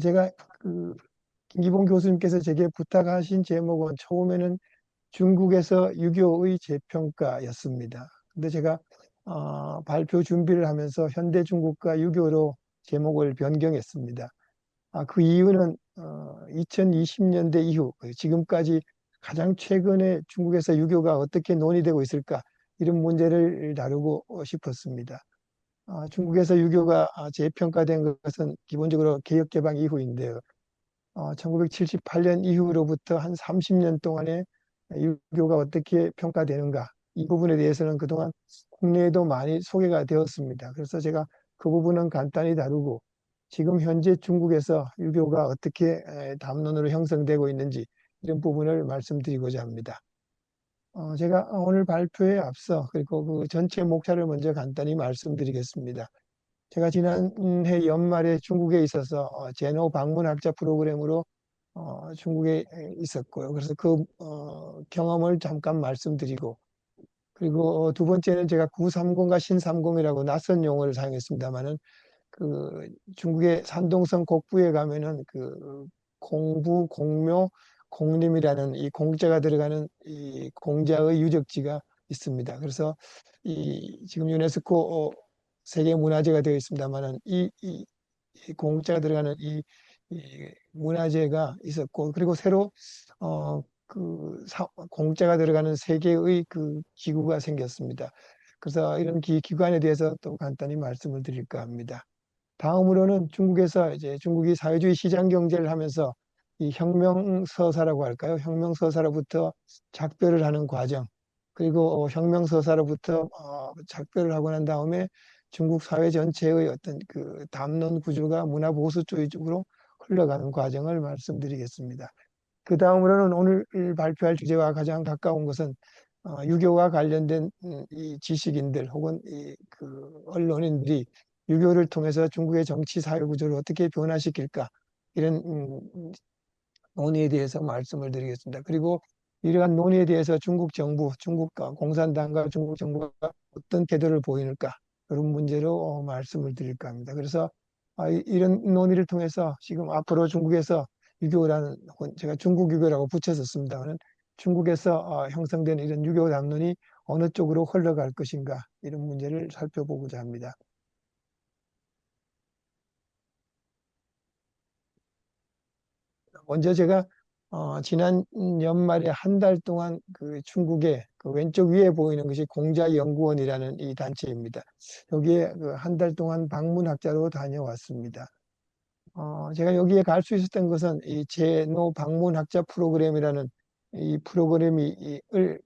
제가 그 김기봉 교수님께서 제게 부탁하신 제목은 처음에는 중국에서 유교의 재평가였습니다. 근데 제가 발표 준비를 하면서 현대 중국과 유교로 제목을 변경했습니다. 그 이유는 2020년대 이후 지금까지 가장 최근에 중국에서 유교가 어떻게 논의되고 있을까 이런 문제를 다루고 싶었습니다. 중국에서 유교가 재평가된 것은 기본적으로 개혁개방 이후인데요. 1978년 이후로부터 한 30년 동안의 유교가 어떻게 평가되는가 이 부분에 대해서는 그동안 국내에도 많이 소개가 되었습니다. 그래서 제가 그 부분은 간단히 다루고 지금 현재 중국에서 유교가 어떻게 담론으로 형성되고 있는지 이런 부분을 말씀드리고자 합니다. 제가 오늘 발표에 앞서 그리고 그 전체 목차를 먼저 간단히 말씀드리겠습니다. 제가 지난해 연말에 중국에 있어서 제노 방문학자 프로그램으로 중국에 있었고요. 그래서 그 경험을 잠깐 말씀드리고 그리고 두 번째는 제가 930과 신삼공이라고 낯선 용어를 사용했습니다만은 그 중국의 산동성 곡부에 가면은 그 공부, 공묘, 공림이라는 이 공자가 들어가는 이 공자의 유적지가 있습니다. 그래서 이 지금 유네스코 세계 문화재가 되어 있습니다만은 이 공자가 들어가는 이 문화재가 있었고 그리고 새로 공자가 들어가는 세계의 그 기구가 생겼습니다. 그래서 이런 기관에 대해서 또 간단히 말씀을 드릴까 합니다. 다음으로는 중국에서 이제 중국이 사회주의 시장 경제를 하면서 이 혁명서사라고 할까요? 혁명서사로부터 작별을 하는 과정, 그리고 혁명서사로부터 작별을 하고 난 다음에 중국 사회 전체의 어떤 그 담론 구조가 문화 보수주의 쪽으로 흘러가는 과정을 말씀드리겠습니다. 그 다음으로는 오늘 발표할 주제와 가장 가까운 것은 유교와 관련된 이 지식인들 혹은 그 언론인들이 유교를 통해서 중국의 정치 사회 구조를 어떻게 변화시킬까 이런 논의에 대해서 말씀을 드리겠습니다. 그리고 이러한 논의에 대해서 중국 정부, 중국 공산당과 중국 정부가 어떤 태도를 보이는가 이런 문제로 말씀을 드릴까 합니다. 그래서 이런 논의를 통해서 지금 앞으로 중국에서 유교라는 제가 중국 유교라고 붙였었습니다만 중국에서 형성된 이런 유교 담론이 어느 쪽으로 흘러갈 것인가 이런 문제를 살펴보고자 합니다. 먼저 제가 지난 연말에 한 달 동안 그 중국의 그 왼쪽 위에 보이는 것이 공자연구원이라는 이 단체입니다. 여기에 그 한 달 동안 방문학자로 다녀왔습니다. 제가 여기에 갈 수 있었던 것은 이 제노 방문학자 프로그램이라는 이 프로그램을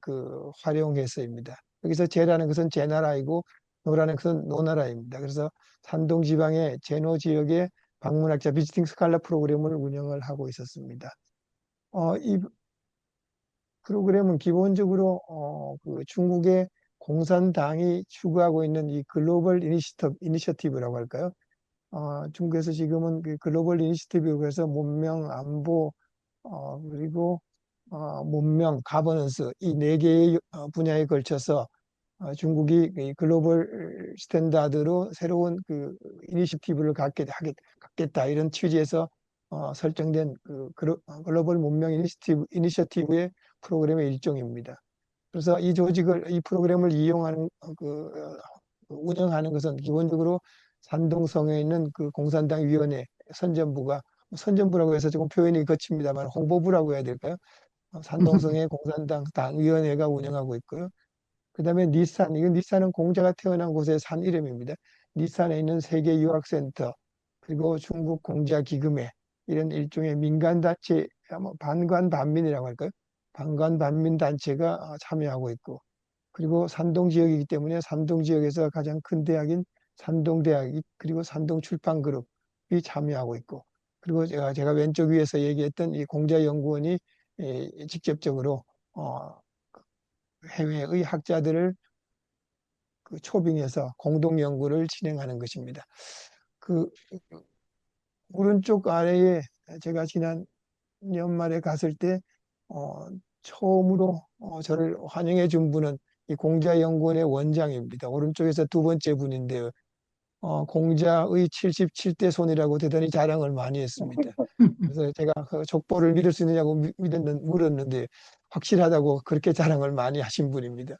그 활용해서입니다. 여기서 제라는 것은 제나라이고 노라는 것은 노나라입니다. 그래서 산동 지방의 제노 지역의 방문학자 비지팅 스칼라 프로그램을 운영을 하고 있었습니다. 이 프로그램은 기본적으로 그 중국의 공산당이 추구하고 있는 이 글로벌 이니셔티브라고 할까요? 중국에서 지금은 그 글로벌 이니시티브에서 문명, 안보, 그리고 문명, 가버넌스 이 네 개의 분야에 걸쳐서 중국이 이 글로벌 스탠다드로 새로운 그 이니시티브를 갖겠다 이런 취지에서 설정된 그 글로벌 문명 이니셔티브의 프로그램의 일종입니다. 그래서 이 프로그램을 이용하는 운영하는 것은 기본적으로 산동성에 있는 그 공산당 위원회 선전부가 선전부라고 해서 조금 표현이 거칩니다만 홍보부라고 해야 될까요? 산동성의 공산당 당위원회가 운영하고 있고요. 그다음에 니산, 이건 니산은 공자가 태어난 곳의 산 이름입니다. 니산에 있는 세계 유학센터 그리고 중국 공자기금회 이런 일종의 민간단체 반관반민이라고 할까요? 반관반민 단체가 참여하고 있고 그리고 산동 지역이기 때문에 산동 지역에서 가장 큰 대학인 산동대학 그리고 산동출판그룹이 참여하고 있고 그리고 제가 왼쪽 위에서 얘기했던 이 공자연구원이 직접적으로 어, 해외의 학자들을 그 초빙해서 공동 연구를 진행하는 것입니다. 그 오른쪽 아래에 제가 지난 연말에 갔을 때 어, 처음으로 저를 환영해 준 분은 이 공자연구원의 원장입니다. 오른쪽에서 두 번째 분인데요. 공자의 77대 손이라고 대단히 자랑을 많이 했습니다. 그래서 제가 그 족보를 믿을 수 있느냐고 물었는데 확실하다고 그렇게 자랑을 많이 하신 분입니다.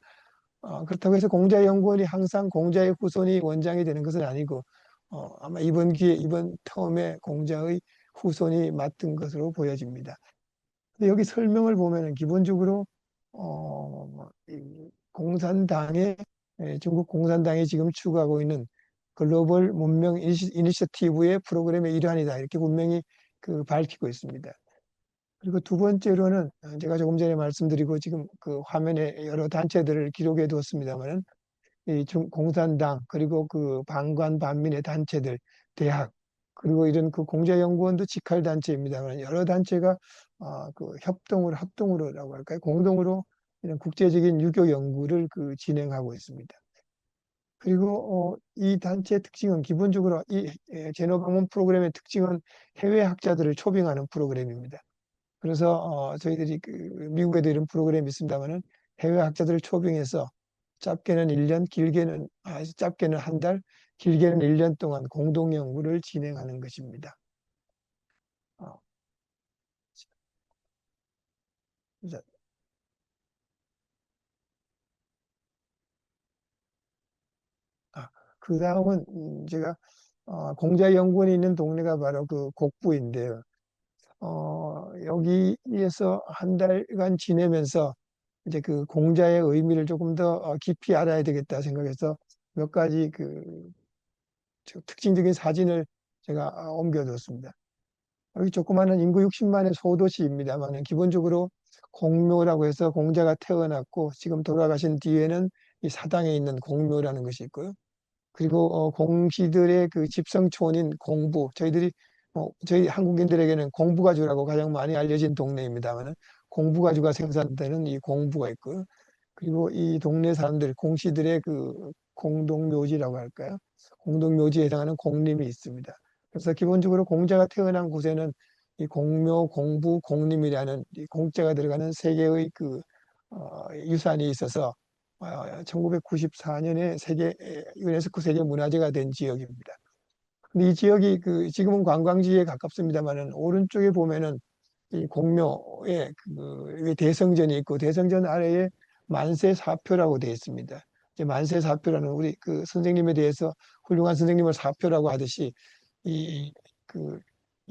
그렇다고 해서 공자연구원이 항상 공자의 후손이 원장이 되는 것은 아니고 아마 이번 기회, 이번 텀에 공자의 후손이 맡은 것으로 보여집니다. 근데 여기 설명을 보면은 기본적으로 이 공산당의 중국 공산당이 지금 추구하고 있는 글로벌 문명 이니셔티브의 프로그램의 일환이다 이렇게 분명히 밝히고 있습니다. 그리고 두 번째로는 제가 조금 전에 말씀드리고 지금 그 화면에 여러 단체들을 기록해 두었습니다만은 이 공산당 그리고 그 반관 반민의 단체들, 대학 그리고 이런 그 공자연구원도 직할 단체입니다만 여러 단체가 협동으로 합동으로라고 할까요? 공동으로 이런 국제적인 유교 연구를 진행하고 있습니다. 그리고 이 단체의 특징은 기본적으로 이 제노 방문 프로그램의 특징은 해외 학자들을 초빙하는 프로그램입니다. 그래서 저희들이 미국에도 이런 프로그램이 있습니다만은 해외 학자들을 초빙해서 짧게는 1년, 길게는 짧게는 한 달, 길게는 1년 동안 공동 연구를 진행하는 것입니다. 어, 자, 그 다음은 제가 공자연구원이 있는 동네가 바로 그 곡부인데요. 여기에서 한 달간 지내면서 이제 그 공자의 의미를 조금 더 깊이 알아야 되겠다 생각해서 몇 가지 특징적인 사진을 제가 옮겨뒀습니다. 여기 조그마한 인구 60만의 소도시입니다만 기본적으로 공묘라고 해서 공자가 태어났고 지금 돌아가신 뒤에는 이 사당에 있는 공묘라는 것이 있고요. 그리고 공시들의 그 집성촌인 공부, 저희 한국인들에게는 공부가주라고 가장 많이 알려진 동네입니다만 공부가주가 생산되는 이 공부가 있고요. 그리고 이 동네 사람들, 공시들의 그 공동묘지라고 할까요? 공동묘지에 해당하는 공림이 있습니다. 그래서 기본적으로 공자가 태어난 곳에는 이 공묘, 공부, 공림이라는 이 공자가 들어가는 세 개의 유산이 있어서 1994년에 유네스코 세계 문화재가 된 지역입니다. 근데 이 지역이 지금은 관광지에 가깝습니다만은 오른쪽에 보면은 이 공묘에 대성전이 있고 대성전 아래에 만세사표라고 되어 있습니다. 이제 만세사표라는 우리 선생님에 대해서 훌륭한 선생님을 사표라고 하듯이 이그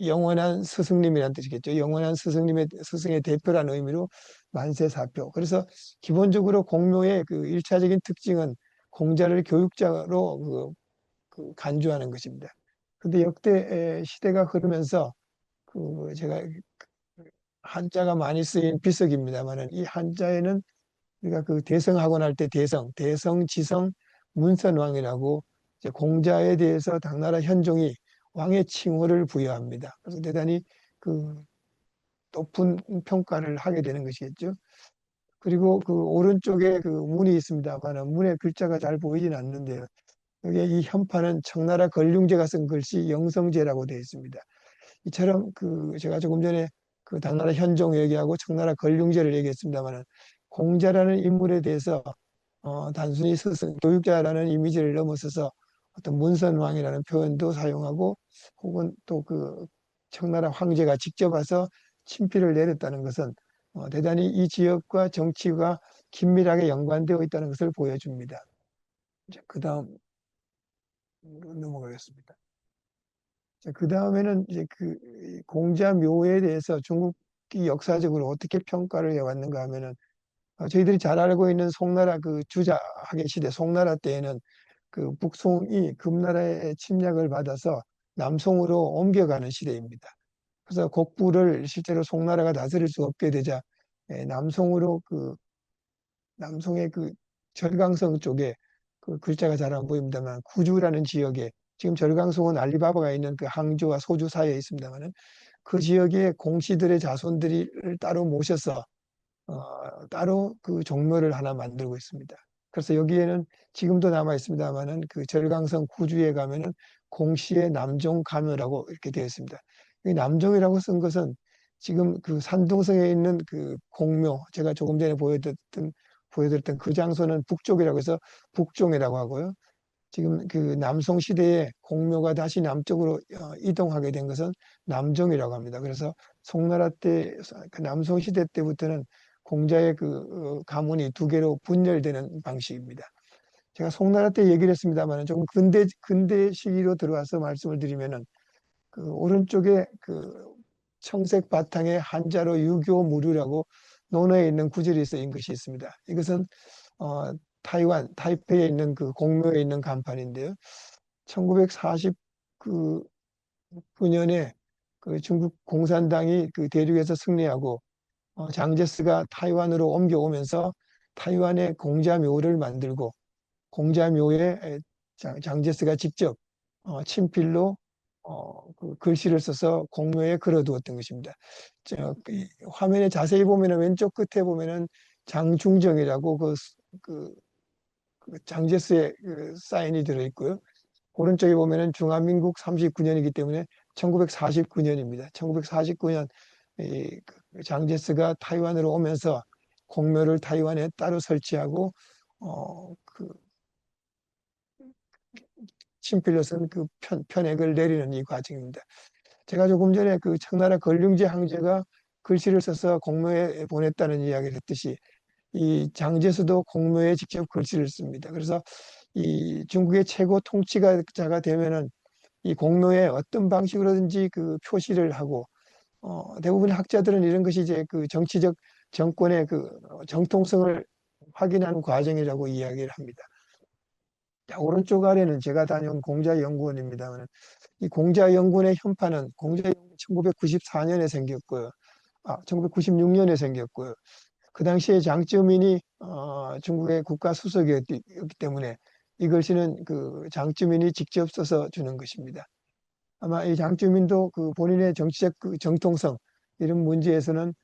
영원한 스승님이라는 뜻이겠죠. 영원한 스승의 대표라는 의미로 만세사표. 그래서 기본적으로 공묘의 일차적인 특징은 공자를 교육자로 간주하는 것입니다. 근데 역대 시대가 흐르면서 제가 한자가 많이 쓰인 비석입니다만은 이 한자에는 우리가 대성하고 날 때 대성, 지성, 문선왕이라고 이제 공자에 대해서 당나라 현종이 왕의 칭호를 부여합니다. 그래서 대단히 그 높은 평가를 하게 되는 것이겠죠. 그리고 오른쪽에 문이 있습니다만 문에 글자가 잘 보이진 않는데요. 여기에 이 현판은 청나라 걸륭제가 쓴 글씨 영성제라고 되어 있습니다. 이처럼 제가 조금 전에 당나라 현종 얘기하고 청나라 걸륭제를 얘기했습니다만 공자라는 인물에 대해서 단순히 스승, 교육자라는 이미지를 넘어서서 어떤 문선왕이라는 표현도 사용하고 혹은 또 청나라 황제가 직접 와서 친필을 내렸다는 것은 대단히 이 지역과 정치가 긴밀하게 연관되어 있다는 것을 보여줍니다. 그 다음 넘어가겠습니다. 그 다음에는 이제 공자묘에 대해서 중국이 역사적으로 어떻게 평가를 해왔는가 하면은 저희들이 잘 알고 있는 송나라 주자학의 시대 송나라 때에는 북송이 금나라의 침략을 받아서 남송으로 옮겨가는 시대입니다. 그래서 곡부를 실제로 송나라가 다스릴 수 없게 되자 남송으로 남송의 절강성 쪽에 글자가 잘 안 보입니다만 구주라는 지역에 지금 절강성은 알리바바가 있는 항저우와 소주 사이에 있습니다만은 그 지역에 공시들의 자손들을 따로 모셔서 따로 종묘를 하나 만들고 있습니다. 그래서 여기에는 지금도 남아 있습니다만은 절강성 구주에 가면은 공시의 남종 가묘라고 이렇게 되어 있습니다. 이 남종이라고 쓴 것은 지금 산둥성에 있는 공묘 제가 조금 전에 보여드렸던 그 장소는 북쪽이라고 해서 북종이라고 하고요. 지금 그 남송 시대에 공묘가 다시 남쪽으로 이동하게 된 것은 남종이라고 합니다. 그래서 송나라 때, 그 남송 시대 때부터는 공자의 그 가문이 두 개로 분열되는 방식입니다. 제가 송나라 때 얘기를 했습니다만 조금 근대 시기로 들어와서 말씀을 드리면은 그 오른쪽에 그 청색 바탕에 한자로 유교무류라고 논어에 있는 구절이 쓰인 것이 있습니다. 이것은 어, 타이완 타이페이에 있는 그 공묘에 있는 간판인데요. 1949년에 그 중국 공산당이 그 대륙에서 승리하고 장제스가 타이완으로 옮겨오면서 타이완에 공자묘를 만들고 공자묘에 장제스가 직접 친필로 그 글씨를 써서 공묘에 걸어두었던 것입니다. 그 화면에 자세히 보면은 왼쪽 끝에 보면은 장중정이라고 그, 그 장제스의 그 사인이 들어 있고요. 오른쪽에 보면은 중화민국 39년이기 때문에 1949년입니다. 1949년 그 장제스가 타이완으로 오면서 공묘를 타이완에 따로 설치하고 그 친필로 쓴 그 편액을 내리는 이 과정입니다. 제가 조금 전에 그 청나라 걸륭지 황제가 글씨를 써서 공묘에 보냈다는 이야기를 했듯이 이 장제스도 공묘에 직접 글씨를 씁니다. 그래서 이 중국의 최고 통치자가 되면은 이 공로에 어떤 방식으로든지 그 표시를 하고 대부분의 학자들은 이런 것이 이제 그 정치적 정권의 그 정통성을 확인하는 과정이라고 이야기를 합니다. 자, 오른쪽 아래는 제가 다녀온 공자연구원입니다만 이 공자연구원의 현판은 공자연구원 1994년에 생겼고요. 1996년에 생겼고요. 그 당시에 장쩌민이 중국의 국가 수석이었기 때문에 이 글씨는 그 장쩌민이 직접 써서 주는 것입니다. 아마 이 장쩌민도 그 본인의 정치적 그 정통성 이런 문제에서는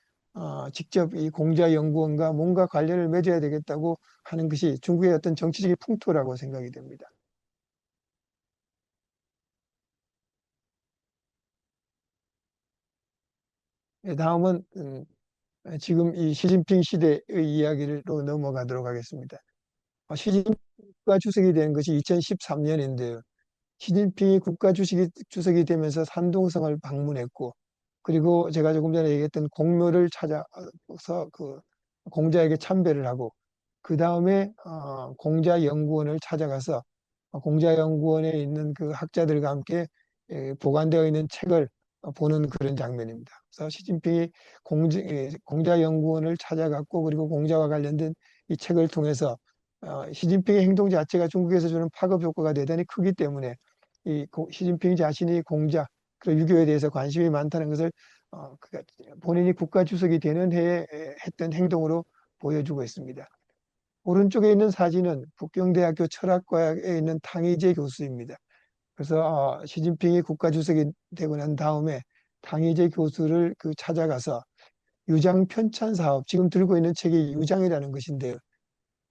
직접 이 공자연구원과 뭔가 관련을 맺어야 되겠다고 하는 것이 중국의 어떤 정치적인 풍토라고 생각이 됩니다. 예, 다음은 지금 이 시진핑 시대의 이야기로 넘어가도록 하겠습니다. 시진핑 국가 주석이 된 것이 2013년인데요. 시진핑이 주석이 되면서 산둥성을 방문했고, 그리고 제가 조금 전에 얘기했던 공묘를 찾아서 그 공자에게 참배를 하고, 그 다음에 공자연구원을 찾아가서 공자연구원에 있는 그 학자들과 함께 보관되어 있는 책을 보는 그런 장면입니다. 그래서 시진핑이 공자연구원을 찾아갔고, 그리고 공자와 관련된 이 책을 통해서 시진핑의 행동 자체가 중국에서 주는 파급 효과가 대단히 크기 때문에 시진핑 자신이 공자 그리고 유교에 대해서 관심이 많다는 것을 본인이 국가 주석이 되는 해에 했던 행동으로 보여주고 있습니다. 오른쪽에 있는 사진은 북경대학교 철학과에 있는 탕희제 교수입니다. 그래서 시진핑이 국가 주석이 되고 난 다음에 탕희제 교수를 그 찾아가서 유장 편찬 사업, 지금 들고 있는 책이 유장이라는 것인데요.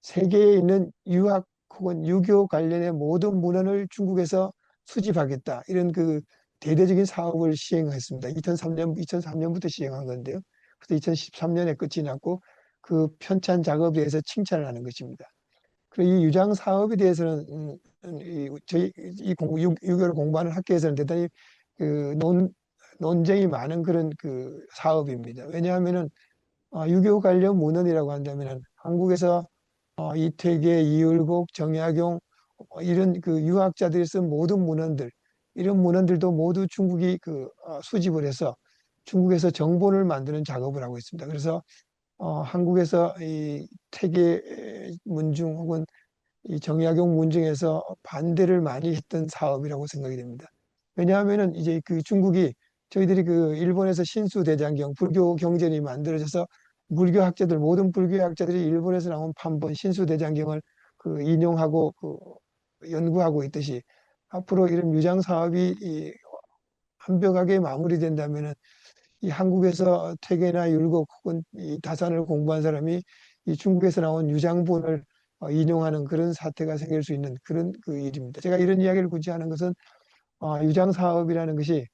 세계에 있는 유학 혹은 유교 관련의 모든 문헌을 중국에서 수집하겠다. 이런 그 대대적인 사업을 시행했습니다. 2003년부터 시행한 건데요. 그래서 2013년에 끝이 났고 그 편찬 작업에 대해서 칭찬을 하는 것입니다. 그리고 이 유장 사업에 대해서는 저희 유교를 공부하는 학교에서는 대단히 그 논쟁이 많은 그런 그 사업입니다. 왜냐하면은 유교 관련 문헌이라고 한다면은 한국에서 이태계, 이율곡, 정약용 이런 그 유학자들이 쓴 모든 문헌들 이런 문헌들도 모두 중국이 수집을 해서 중국에서 정본을 만드는 작업을 하고 있습니다. 그래서 한국에서 이 태계 문중 혹은 이 정약용 문중에서 반대를 많이 했던 사업이라고 생각이 됩니다. 왜냐하면은 이제 그 중국이 저희들이 그 일본에서 신수대장경 불교 경전이 만들어져서 모든 불교학자들이 일본에서 나온 판본 신수대장경을 그 인용하고 연구하고 있듯이 앞으로 이런 유장 사업이 완벽하게 마무리된다면은 이 한국에서 퇴계나 율곡 혹은 이 다산을 공부한 사람이 이 중국에서 나온 유장본을 인용하는 그런 사태가 생길 수 있는 그런 그 일입니다. 제가 이런 이야기를 굳이 하는 것은 유장 사업이라는 것이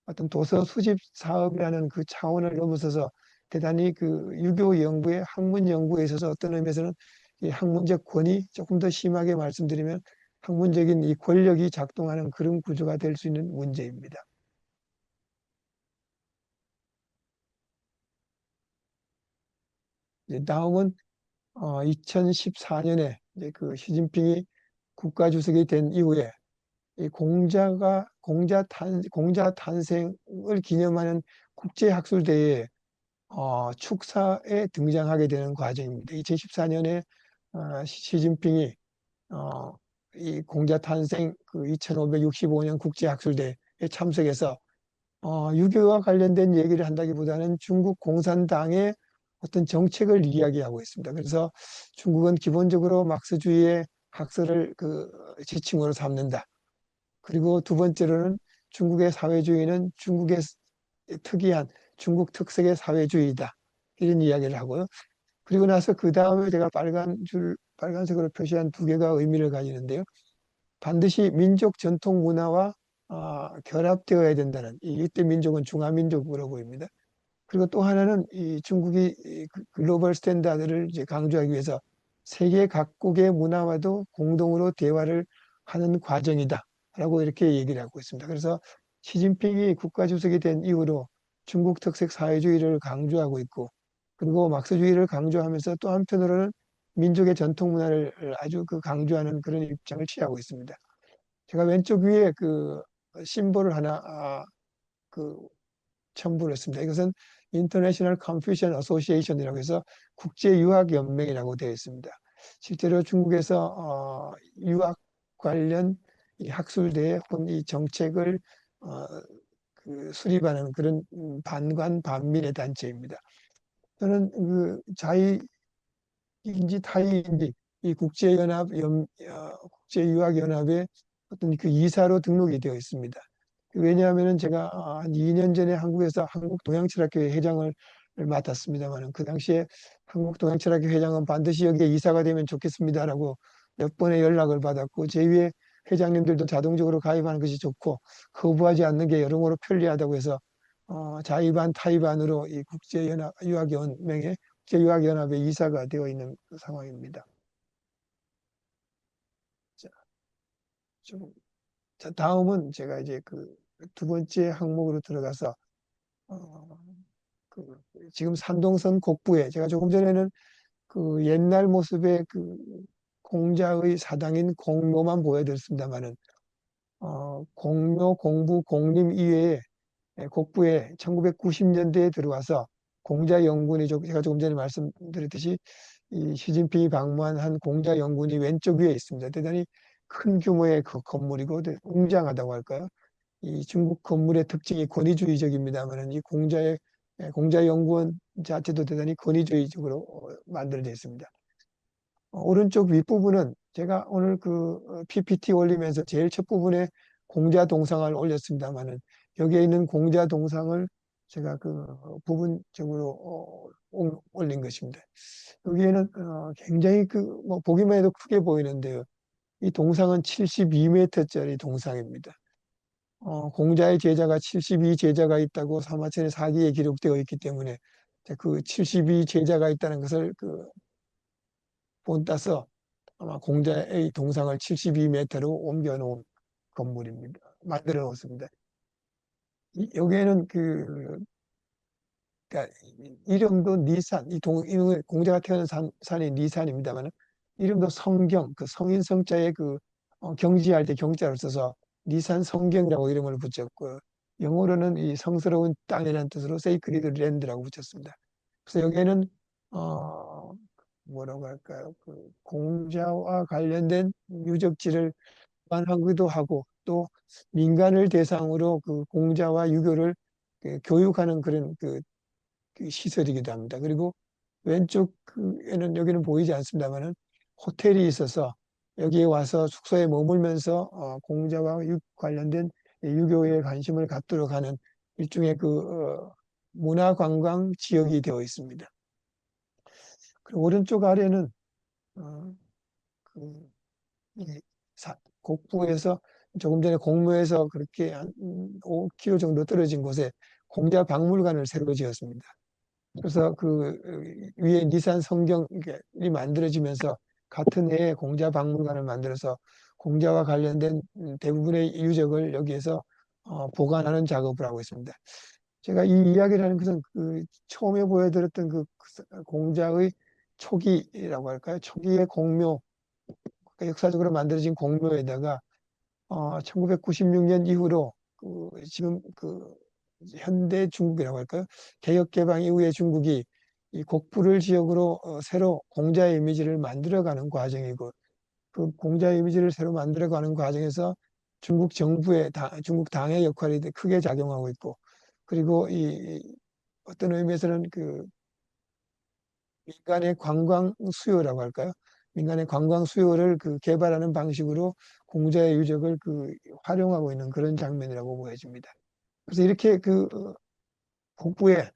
어떤 도서 수집 사업이라는 그 차원을 넘어서서 대단히 그 유교 연구의 학문 연구에 있어서 어떤 의미에서는 이 학문적 권위 조금 더 심하게 말씀드리면 학문적인 이 권력이 작동하는 그런 구조가 될 수 있는 문제입니다. 이제 다음은 2014년에 이제 그 시진핑이 국가주석이 된 이후에 이 공자 탄생을 기념하는 국제학술대회 축사에 등장하게 되는 과정입니다. 2014년에 시진핑이 어, 이 공자 탄생 그 2565년 국제학술대회에 참석해서 유교와 관련된 얘기를 한다기보다는 중국 공산당의 어떤 정책을 이야기하고 있습니다. 그래서 중국은 기본적으로 막스주의의 학설을 그 지침으로 삼는다. 그리고 두 번째로는 중국의 사회주의는 중국의 특이한 중국 특색의 사회주의다. 이런 이야기를 하고요. 그리고 나서 그 다음에 제가 빨간색으로 표시한 두 개가 의미를 가지는데요. 반드시 민족 전통 문화와 결합되어야 된다는 이때 민족은 중화민족으로 보입니다. 그리고 또 하나는 이 중국이 이 글로벌 스탠다드를 이제 강조하기 위해서 세계 각국의 문화와도 공동으로 대화를 하는 과정이다라고 이렇게 얘기를 하고 있습니다. 그래서 시진핑이 국가주석이 된 이후로 중국 특색 사회주의를 강조하고 있고 그리고 막스주의를 강조하면서 또 한편으로는 민족의 전통 문화를 아주 그 강조하는 그런 입장을 취하고 있습니다. 제가 왼쪽 위에 그 심볼을 하나 그 첨부를 했습니다. 이것은 International Confucian Association이라고 해서 국제유학연맹이라고 되어 있습니다. 실제로 중국에서 유학 관련 이 학술대 혹은 이 정책을 어, 그 수립하는 그런 반관 반민의 단체입니다. 저는 그 자의인지 타의인지 이 국제유학연합의 어떤 그 이사로 등록이 되어 있습니다. 왜냐하면 제가 한 2년 전에 한국에서 한국동양철학회 회장을 맡았습니다만 그 당시에 한국동양철학회 회장은 반드시 여기에 이사가 되면 좋겠습니다라고 몇 번의 연락을 받았고 제 위에 회장님들도 자동적으로 가입하는 것이 좋고 거부하지 않는 게 여러모로 편리하다고 해서 자의반 타의반으로 이 국제유학연합의 이사가 되어 있는 상황입니다. 자, 좀, 자, 다음은 제가 이제 그 두 번째 항목으로 들어가서 어, 그 지금 산동선 곡부에 제가 조금 전에는 그 옛날 모습의 그 공자의 사당인 공묘만 보여드렸습니다만은 공묘, 공부, 공림 이외에 곡부에 1990년대에 들어와서 공자 연구원이 제가 조금 전에 말씀드렸듯이 이 시진핑이 방문한 공자 연구원이 왼쪽 위에 있습니다. 대단히 큰 규모의 그 건물이고 웅장하다고 할까요? 이 중국 건물의 특징이 권위주의적입니다만은 이 공자 연구원 자체도 대단히 권위주의적으로 만들어져 있습니다. 오른쪽 윗부분은 제가 오늘 그 PPT 올리면서 제일 첫 부분에 공자 동상을 올렸습니다만은 여기에 있는 공자 동상을 제가 그 부분적으로 올린 것입니다. 여기에는 굉장히 그 뭐 보기만 해도 크게 보이는데요. 이 동상은 72m짜리 동상입니다. 공자의 제자가 72 제자가 있다고 사마천의 사기에 기록되어 있기 때문에 그 72 제자가 있다는 것을 그 본따서 아마 공자의 동상을 72m로 옮겨 놓은 건물입니다. 만들어 놓습니다. 여기에는 그러니까 이름도 니산, 공자가 태어난 산이 니산입니다만 이름도 성경, 그 성인 성자의 그 경지할 때 경자를 써서 니산 성경이라고 이름을 붙였고 영어로는 이 성스러운 땅이라는 뜻으로 sacred land라고 붙였습니다. 그래서 여기에는 어, 뭐라고 할까요? 그 공자와 관련된 유적지를 관하기도 하고 또 민간을 대상으로 그 공자와 유교를 교육하는 그런 그 시설이기도 합니다. 그리고 왼쪽에는 여기는 보이지 않습니다만은 호텔이 있어서 여기에 와서 숙소에 머물면서 공자와 관련된 유교에 관심을 갖도록 하는 일종의 문화관광 지역이 되어 있습니다. 그리고 오른쪽 아래는 어, 그, 이 곡부에서 조금 전에 공모에서 그렇게 한 5km 정도 떨어진 곳에 공자 박물관을 새로 지었습니다. 그래서 그 위에 니산 성경이 만들어지면서 같은 해에 공자 박물관을 만들어서 공자와 관련된 대부분의 유적을 여기에서 보관하는 작업을 하고 있습니다. 제가 이 이야기를 하는 것은 그 처음에 보여드렸던 그 공자의 초기라고 할까요? 초기의 공묘, 그러니까 역사적으로 만들어진 공묘에다가 1996년 이후로 지금 현대 중국이라고 할까요? 개혁 개방 이후의 중국이 이 곡불을 지역으로 새로 공자의 이미지를 만들어가는 과정이고, 그 공자의 이미지를 새로 만들어가는 과정에서 중국 정부의 중국 당의 역할이 크게 작용하고 있고, 그리고 어떤 의미에서는 그 민간의 관광 수요라고 할까요? 민간의 관광 수요를 개발하는 방식으로 공자의 유적을 활용하고 있는 그런 장면이라고 보여집니다. 그래서 이렇게 북부에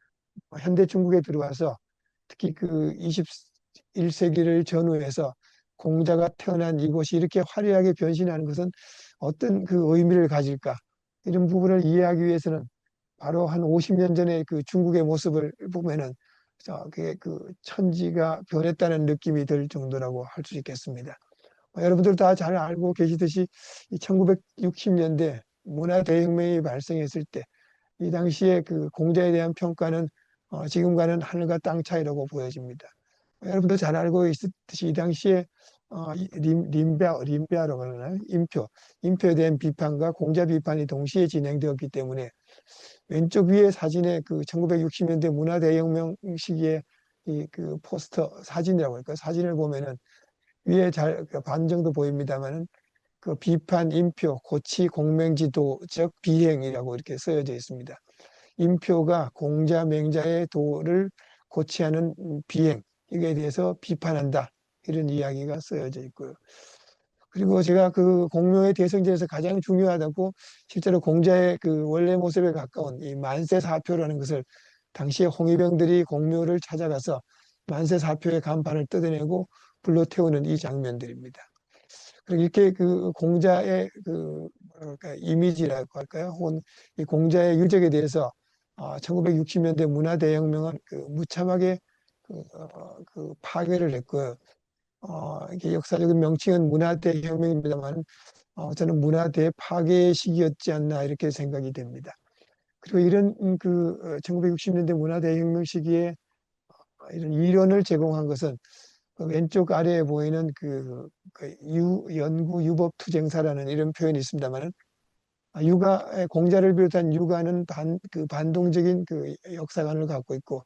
현대 중국에 들어와서 특히 그 21세기를 전후해서 공자가 태어난 이곳이 이렇게 화려하게 변신하는 것은 어떤 그 의미를 가질까? 이런 부분을 이해하기 위해서는 바로 한 50년 전에 그 중국의 모습을 보면은 그게 천지가 변했다는 느낌이 들 정도라고 할 수 있겠습니다. 여러분들 다 잘 알고 계시듯이 이 1960년대 문화 대혁명이 발생했을 때 이 당시에 그 공자에 대한 평가는 지금과는 하늘과 땅 차이라고 보여집니다. 여러분도 잘 알고 있듯이 이 당시에 림베아라고 하나요? 인표에 대한 비판과 공자 비판이 동시에 진행되었기 때문에 왼쪽 위에 사진에 그 1960년대 문화대혁명 시기에 포스터 사진이라고 할까요? 사진을 보면은 위에 반 정도 보입니다만은 그 비판, 인표, 고치, 공명지도적 비행이라고 이렇게 쓰여져 있습니다. 인표가 공자, 맹자의 도를 고치하는 비행, 이거에 대해서 비판한다. 이런 이야기가 쓰여져 있고요. 그리고 제가 그 공묘의 대성전에서 가장 중요하다고 실제로 공자의 그 원래 모습에 가까운 이 만세사표라는 것을 당시에 홍위병들이 공묘를 찾아가서 만세사표의 간판을 뜯어내고 불로 태우는 이 장면들입니다. 그리고 이렇게 그 공자의 뭐랄까 이미지라고 할까요? 혹은 이 공자의 유적에 대해서 1960년대 문화대혁명은 무참하게 파괴를 했고요. 이게 역사적인 명칭은 문화대혁명입니다만 저는 문화대 파괴의 시기였지 않나 이렇게 생각이 됩니다. 그리고 이런 1960년대 문화대혁명 시기에 이런 이론을 제공한 것은 그 왼쪽 아래에 보이는 연구 유법 투쟁사라는 이런 표현이 있습니다만은 공자를 비롯한 유가는 반동적인 역사관을 갖고 있고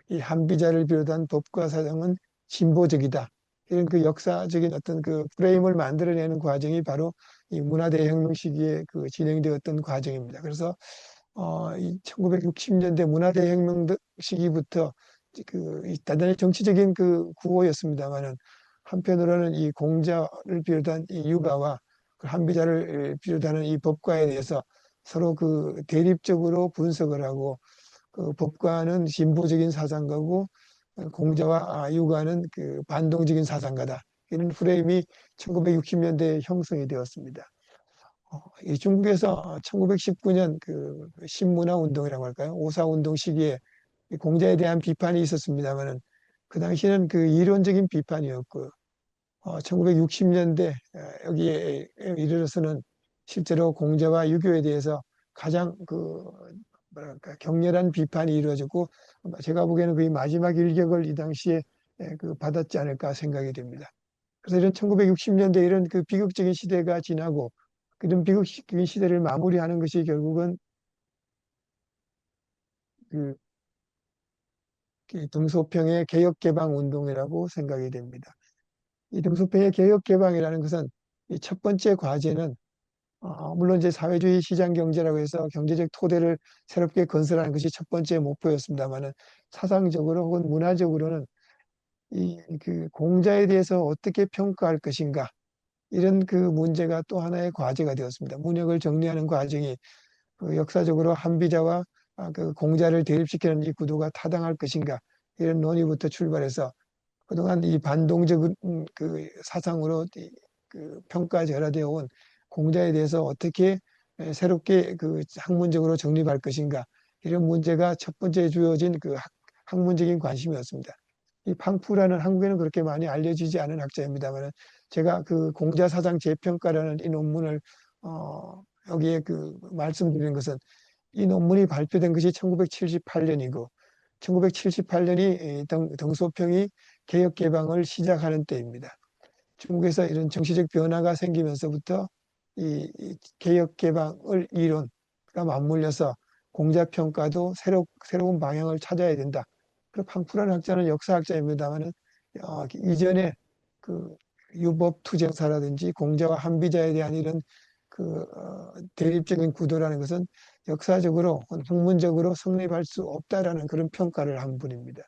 이 한비자를 비롯한 법과 사상은 진보적이다. 이런 역사적인 어떤 프레임을 만들어내는 과정이 바로 이 문화대혁명 시기에 진행되었던 과정입니다. 그래서 이 1960년대 문화대혁명 시기부터 이 단단히 정치적인 구호였습니다만은 한편으로는 이 공자를 비롯한 이 유가와 한비자를 비롯하는 이 법과에 대해서 서로 대립적으로 분석을 하고 법과는 진보적인 사상가고 공자와 유가는 반동적인 사상가다. 이런 프레임이 1960년대에 형성이 되었습니다. 이 중국에서 1919년 신문화 운동이라고 할까요? 오사 운동 시기에 이 공자에 대한 비판이 있었습니다만은 그 당시에는 이론적인 비판이었고 1960년대 여기에 이르러서는 실제로 공자와 유교에 대해서 가장 뭐랄까 격렬한 비판이 이루어졌고 제가 보기에는 거의 마지막 일격을 이 당시에 받았지 않을까 생각이 됩니다. 그래서 이런 1960년대 이런 비극적인 시대가 지나고 이런 비극적인 시대를 마무리하는 것이 결국은 그 등소평의 개혁개방 운동이라고 생각이 됩니다. 이 등소평의 개혁개방이라는 것은 이 첫 번째 과제는 물론 이제 사회주의 시장 경제라고 해서 경제적 토대를 새롭게 건설하는 것이 첫 번째 목표였습니다만은 사상적으로 혹은 문화적으로는 공자에 대해서 어떻게 평가할 것인가 이런 문제가 또 하나의 과제가 되었습니다. 문역을 정리하는 과정이 역사적으로 한비자와 공자를 대립시키는 이 구도가 타당할 것인가 이런 논의부터 출발해서 그동안 이 반동적 사상으로 평가절하되어 온 공자에 대해서 어떻게 새롭게 학문적으로 정립할 것인가 이런 문제가 첫 번째 주어진 학문적인 관심이었습니다. 이 팡푸라는 한국에는 그렇게 많이 알려지지 않은 학자입니다만 제가 그 공자사상 재평가라는 이 논문을 여기에 말씀드리는 것은 이 논문이 발표된 것이 1978년이고 1978년이 덩소평이 개혁 개방을 시작하는 때입니다. 중국에서 이런 정치적 변화가 생기면서부터 이 개혁 개방을 이론과 맞물려서 공자평가도 새로운 방향을 찾아야 된다. 그 방푸란 학자는 역사학자입니다만은 이전에 그 유법 투쟁사라든지 공자와 한비자에 대한 이런 대립적인 구도라는 것은 역사적으로 학문적으로 성립할 수 없다라는 그런 평가를 한 분입니다.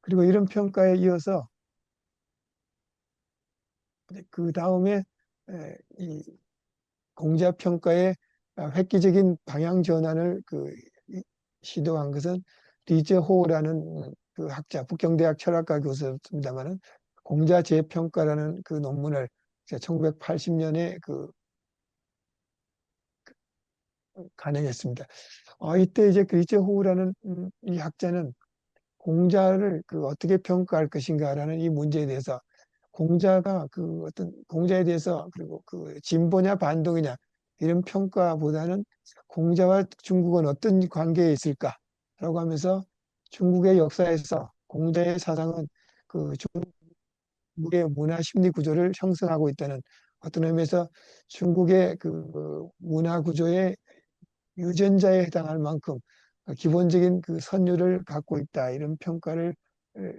그리고 이런 평가에 이어서 그 다음에 이 공자 평가의 획기적인 방향 전환을 시도한 것은 리저호라는 그 학자, 북경대학 철학과 교수였습니다만은 공자 재평가라는 그 논문을 1980년에 간행했습니다. 이때 이제 리저호라는 이 학자는 공자를 어떻게 평가할 것인가라는 이 문제에 대해서 공자가 어떤 공자에 대해서 그리고 진보냐 반동이냐 이런 평가보다는 공자와 중국은 어떤 관계에 있을까라고 하면서 중국의 역사에서 공자의 사상은 중국의 문화 심리 구조를 형성하고 있다는 어떤 의미에서 중국의 문화 구조의 유전자에 해당할 만큼 기본적인 선율을 갖고 있다 이런 평가를 에,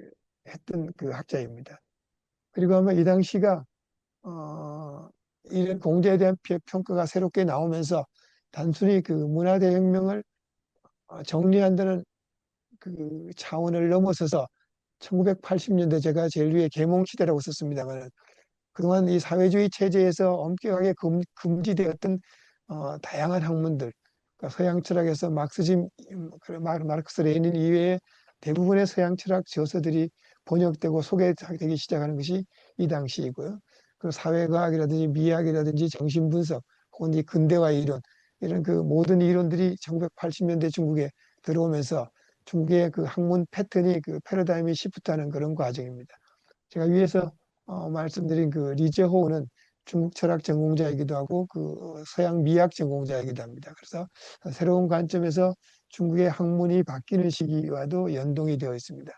했던 그 학자입니다. 그리고 아마 이 당시가 어, 이런 공자에 대한 평가가 새롭게 나오면서 단순히 문화대혁명을 정리한다는 차원을 넘어서서 1980년대 제가 제일 위에 계몽시대라고 썼습니다만 그동안 이 사회주의 체제에서 엄격하게 금지되었던 다양한 학문들, 그러니까 서양 철학에서 마르크스, 레닌 이외에 대부분의 서양 철학 저서들이 번역되고 소개되기 시작하는 것이 이 당시이고요. 그 사회과학이라든지 미학이라든지 정신분석, 혹은 이 근대화 이론, 이런 모든 이론들이 1980년대 중국에 들어오면서 중국의 학문 패턴이 패러다임이 시프트하는 그런 과정입니다. 제가 위에서 말씀드린 리제호우는 중국 철학 전공자이기도 하고 서양 미학 전공자이기도 합니다. 그래서 새로운 관점에서 중국의 학문이 바뀌는 시기와도 연동이 되어 있습니다.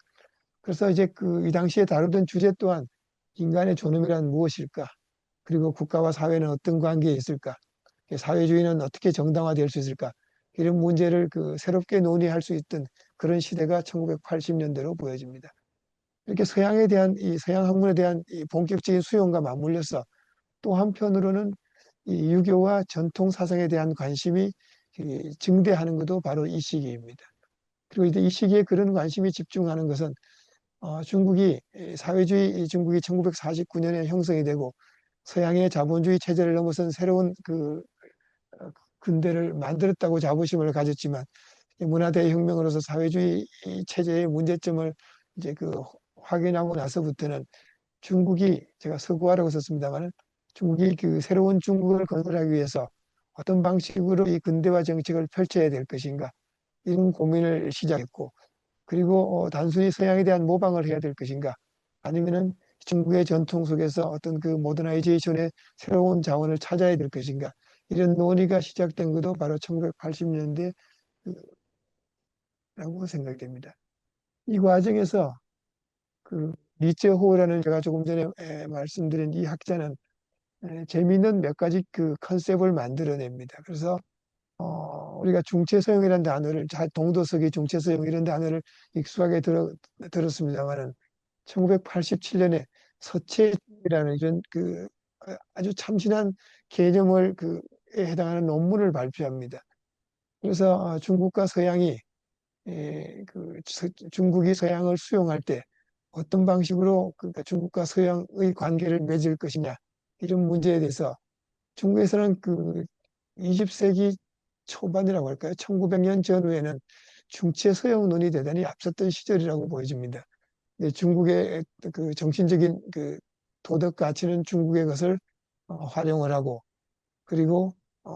그래서 이제 이 당시에 다루던 주제 또한 인간의 존엄이란 무엇일까? 그리고 국가와 사회는 어떤 관계에 있을까? 사회주의는 어떻게 정당화될 수 있을까? 이런 문제를 새롭게 논의할 수 있던 그런 시대가 1980년대로 보여집니다. 이렇게 서양에 대한 이 서양 학문에 대한 이 본격적인 수용과 맞물려서 또 한편으로는 이 유교와 전통 사상에 대한 관심이 증대하는 것도 바로 이 시기입니다. 그리고 이제 이 시기에 그런 관심이 집중하는 것은 중국이 사회주의 중국이 1949년에 형성이 되고 서양의 자본주의 체제를 넘어선 새로운 근대를 만들었다고 자부심을 가졌지만 문화대혁명으로서 사회주의 체제의 문제점을 이제 확인하고 나서부터는 중국이 제가 서구화라고 썼습니다만 중국이 새로운 중국을 건설하기 위해서 어떤 방식으로 이 근대화 정책을 펼쳐야 될 것인가 이런 고민을 시작했고 그리고 단순히 서양에 대한 모방을 해야 될 것인가 아니면은 중국의 전통 속에서 어떤 모더나이제이션의 새로운 자원을 찾아야 될 것인가 이런 논의가 시작된 것도 바로 1980년대라고 생각됩니다. 이 과정에서 리쩌호라는 제가 조금 전에 말씀드린 이 학자는 재미있는 몇 가지 컨셉을 만들어냅니다. 그래서 우리가 중체서형이라는 단어를 동도서기 중체서형 이런 단어를 익숙하게 들었습니다만은 1987년에 서체이라는 이런 아주 참신한 개념을 에 해당하는 논문을 발표합니다. 그래서 중국과 서양이 중국이 서양을 수용할 때 어떤 방식으로 그러니까 중국과 서양의 관계를 맺을 것이냐 이런 문제에 대해서 중국에서는 20세기 초반이라고 할까요? 1900년 전후에는 중체 서양론이 대단히 앞섰던 시절이라고 보여집니다. 중국의 정신적인 도덕 가치는 중국의 것을 활용을 하고 그리고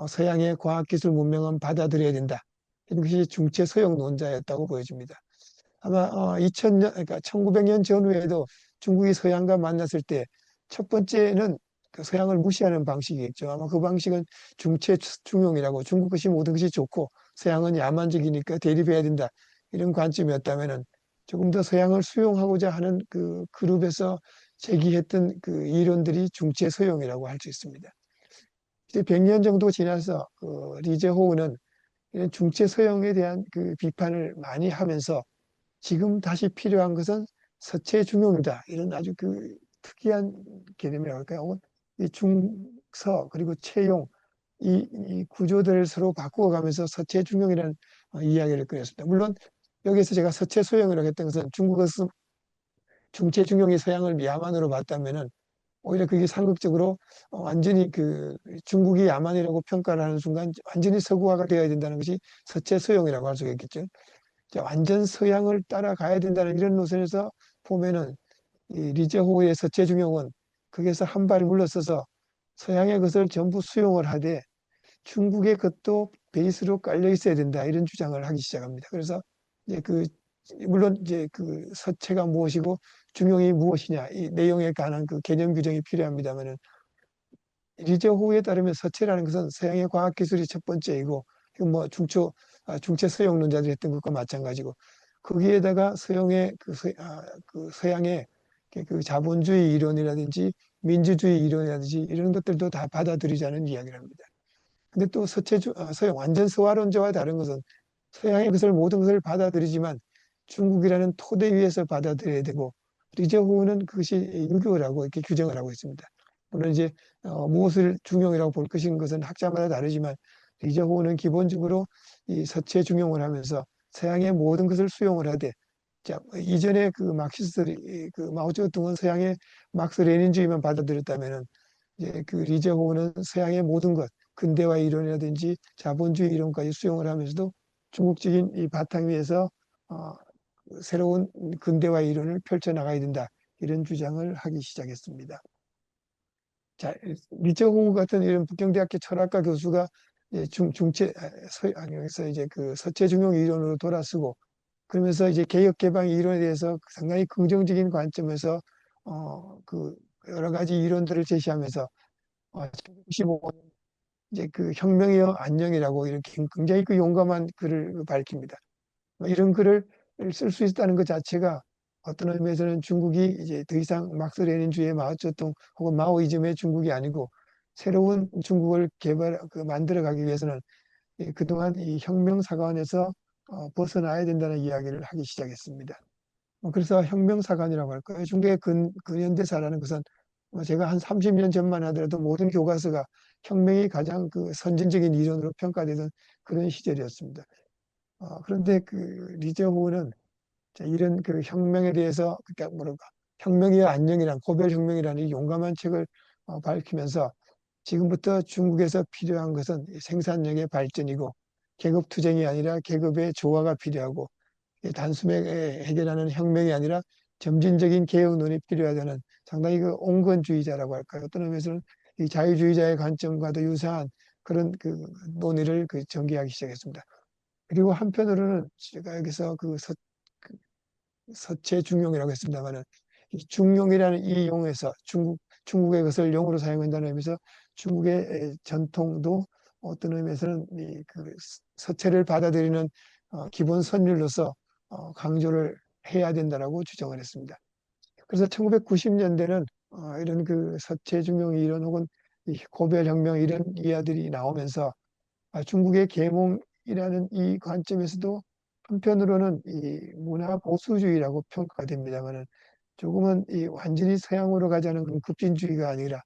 서양의 과학기술 문명은 받아들여야 된다. 이런 것이 중체 서양론자였다고 보여집니다. 아마 2000년, 그러니까 1900년 전후에도 중국이 서양과 만났을 때 첫 번째는 그 서양을 무시하는 방식이겠죠. 아마 그 방식은 중체 중용이라고 중국 것이 모든 것이 좋고 서양은 야만적이니까 대립해야 된다. 이런 관점이었다면은 조금 더 서양을 수용하고자 하는 그 그룹에서 제기했던 그 이론들이 중체 서용이라고 할 수 있습니다. 이제 100년 정도 지나서 그 리제호우는 이런 중체 서용에 대한 그 비판을 많이 하면서 지금 다시 필요한 것은 서체 중용이다. 이런 아주 그 특이한 개념이라고 할까요? 혹은 이 중서 그리고 채용 이 구조들을 서로 바꾸어가면서 서체 중용이라는 이야기를 꺼냈습니다. 물론 여기서 제가 서체 소용이라고 했던 것은 중국에서 중체 중용이 서양을 야만으로 봤다면은 오히려 그게 상극적으로 완전히 그 중국이 야만이라고 평가를 하는 순간 완전히 서구화가 되어야 된다는 것이 서체 소용이라고 할 수가 있겠죠. 완전 서양을 따라가야 된다는 이런 노선에서 보면은 이 리제호의 서체중용은 거기에서 한 발 물러서서 서양의 것을 전부 수용을 하되 중국의 것도 베이스로 깔려 있어야 된다 이런 주장을 하기 시작합니다. 그래서 이제 그 물론 이제 그 서체가 무엇이고 중용이 무엇이냐 이 내용에 관한 그 개념 규정이 필요합니다만은 리제호에 따르면 서체라는 것은 서양의 과학 기술이 첫 번째이고 뭐 중체 서용론자들이 했던 것과 마찬가지고 거기에다가 서양의 그 서양의 그 자본주의 이론이라든지 민주주의 이론이라든지 이런 것들도 다 받아들이자는 이야기를 합니다. 근데 또 서양 완전 서화론자와 다른 것은 서양의 것을 모든 것을 받아들이지만 중국이라는 토대 위에서 받아들여야 되고 리제호는 그것이 유교라고 이렇게 규정을 하고 있습니다. 물론 이제 무엇을 중용이라고 볼 것인 것은 학자마다 다르지만 리제호는 기본적으로 이 서체 중용을 하면서 서양의 모든 것을 수용을 하되 자, 이전에 그 마르크스들이 그 마오쩌둥은 서양의 막스 레닌주의만 받아들였다면은 이제 그 리제호는 서양의 모든 것 근대화 이론이라든지 자본주의 이론까지 수용을 하면서도 중국적인 이 바탕 위에서 어, 새로운 근대화 이론을 펼쳐나가야 된다. 이런 주장을 하기 시작했습니다. 자, 리처호우 같은 이런 북경대학교 철학과 교수가 이제 중체 아니 여기서 이제 그 서체 중용 이론으로 돌아서고 그러면서 이제 개혁 개방 이론에 대해서 상당히 긍정적인 관점에서 그 여러 가지 이론들을 제시하면서 1995년 이제 그 혁명이여 안녕이라고 이렇게 굉장히 그 용감한 글을 밝힙니다. 이런 글을 쓸 수 있다는 것 자체가 어떤 의미에서는 중국이 이제 더 이상 막스 레닌주의 마오쩌둥 혹은 마오이즘의 중국이 아니고 새로운 중국을 만들어가기 위해서는 그동안 이 혁명사관에서 벗어나야 된다는 이야기를 하기 시작했습니다. 그래서 혁명사관이라고 할까요? 중국의 근현대사라는 것은 제가 한 30년 전만 하더라도 모든 교과서가 혁명이 가장 그 선진적인 이론으로 평가되던 그런 시절이었습니다. 그런데 그 리저호는 이런 그 혁명에 대해서 그러니까 뭐랄까 혁명이야 안녕이란 고별혁명이라는 이 용감한 책을 밝히면서 지금부터 중국에서 필요한 것은 생산력의 발전이고 계급 투쟁이 아니라 계급의 조화가 필요하고 단숨에 해결하는 혁명이 아니라 점진적인 개혁론이 필요하다는 상당히 그 온건주의자라고 할까요? 어떤 의미에서는 이 자유주의자의 관점과도 유사한 그런 그 논의를 그 전개하기 시작했습니다. 그리고 한편으로는 제가 여기서 그 서체 중용이라고 했습니다만은 이 중용이라는 이 용어에서 중국의 것을 용어로 사용한다는 의미에서 중국의 전통도 어떤 의미에서는 이그 서체를 받아들이는 기본 선율로서 강조를 해야 된다라고 주장을 했습니다. 그래서 1990년대는 이런 그 서체 중용 이론 혹은 이 고별혁명 이런 이야들이 나오면서 중국의 계몽이라는 이 관점에서도 한편으로는 이 문화 보수주의라고 평가가 됩니다만은 조금은 이 완전히 서양으로 가자는 그런 급진주의가 아니라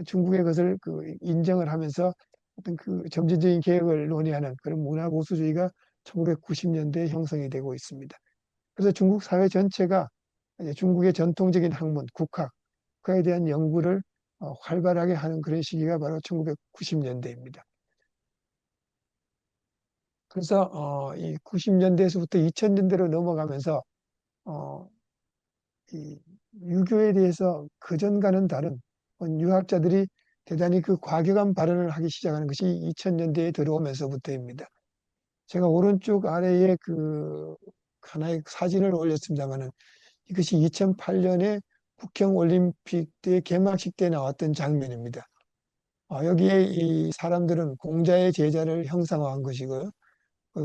중국의 것을 그 인정을 하면서 어떤 그 점진적인 개혁을 논의하는 그런 문화 보수주의가 1990년대에 형성이 되고 있습니다. 그래서 중국 사회 전체가 이제 중국의 전통적인 학문, 국학, 그에 대한 연구를 활발하게 하는 그런 시기가 바로 1990년대입니다. 그래서 이 90년대에서부터 2000년대로 넘어가면서 어, 이 유교에 대해서 그전과는 다른 유학자들이 대단히 그 과격한 발언을 하기 시작하는 것이 2000년대에 들어오면서부터입니다. 제가 오른쪽 아래에 그 하나의 사진을 올렸습니다만은 이것이 2008년에 북경 올림픽 때 개막식 때 나왔던 장면입니다. 여기에 이 사람들은 공자의 제자를 형상화한 것이고요.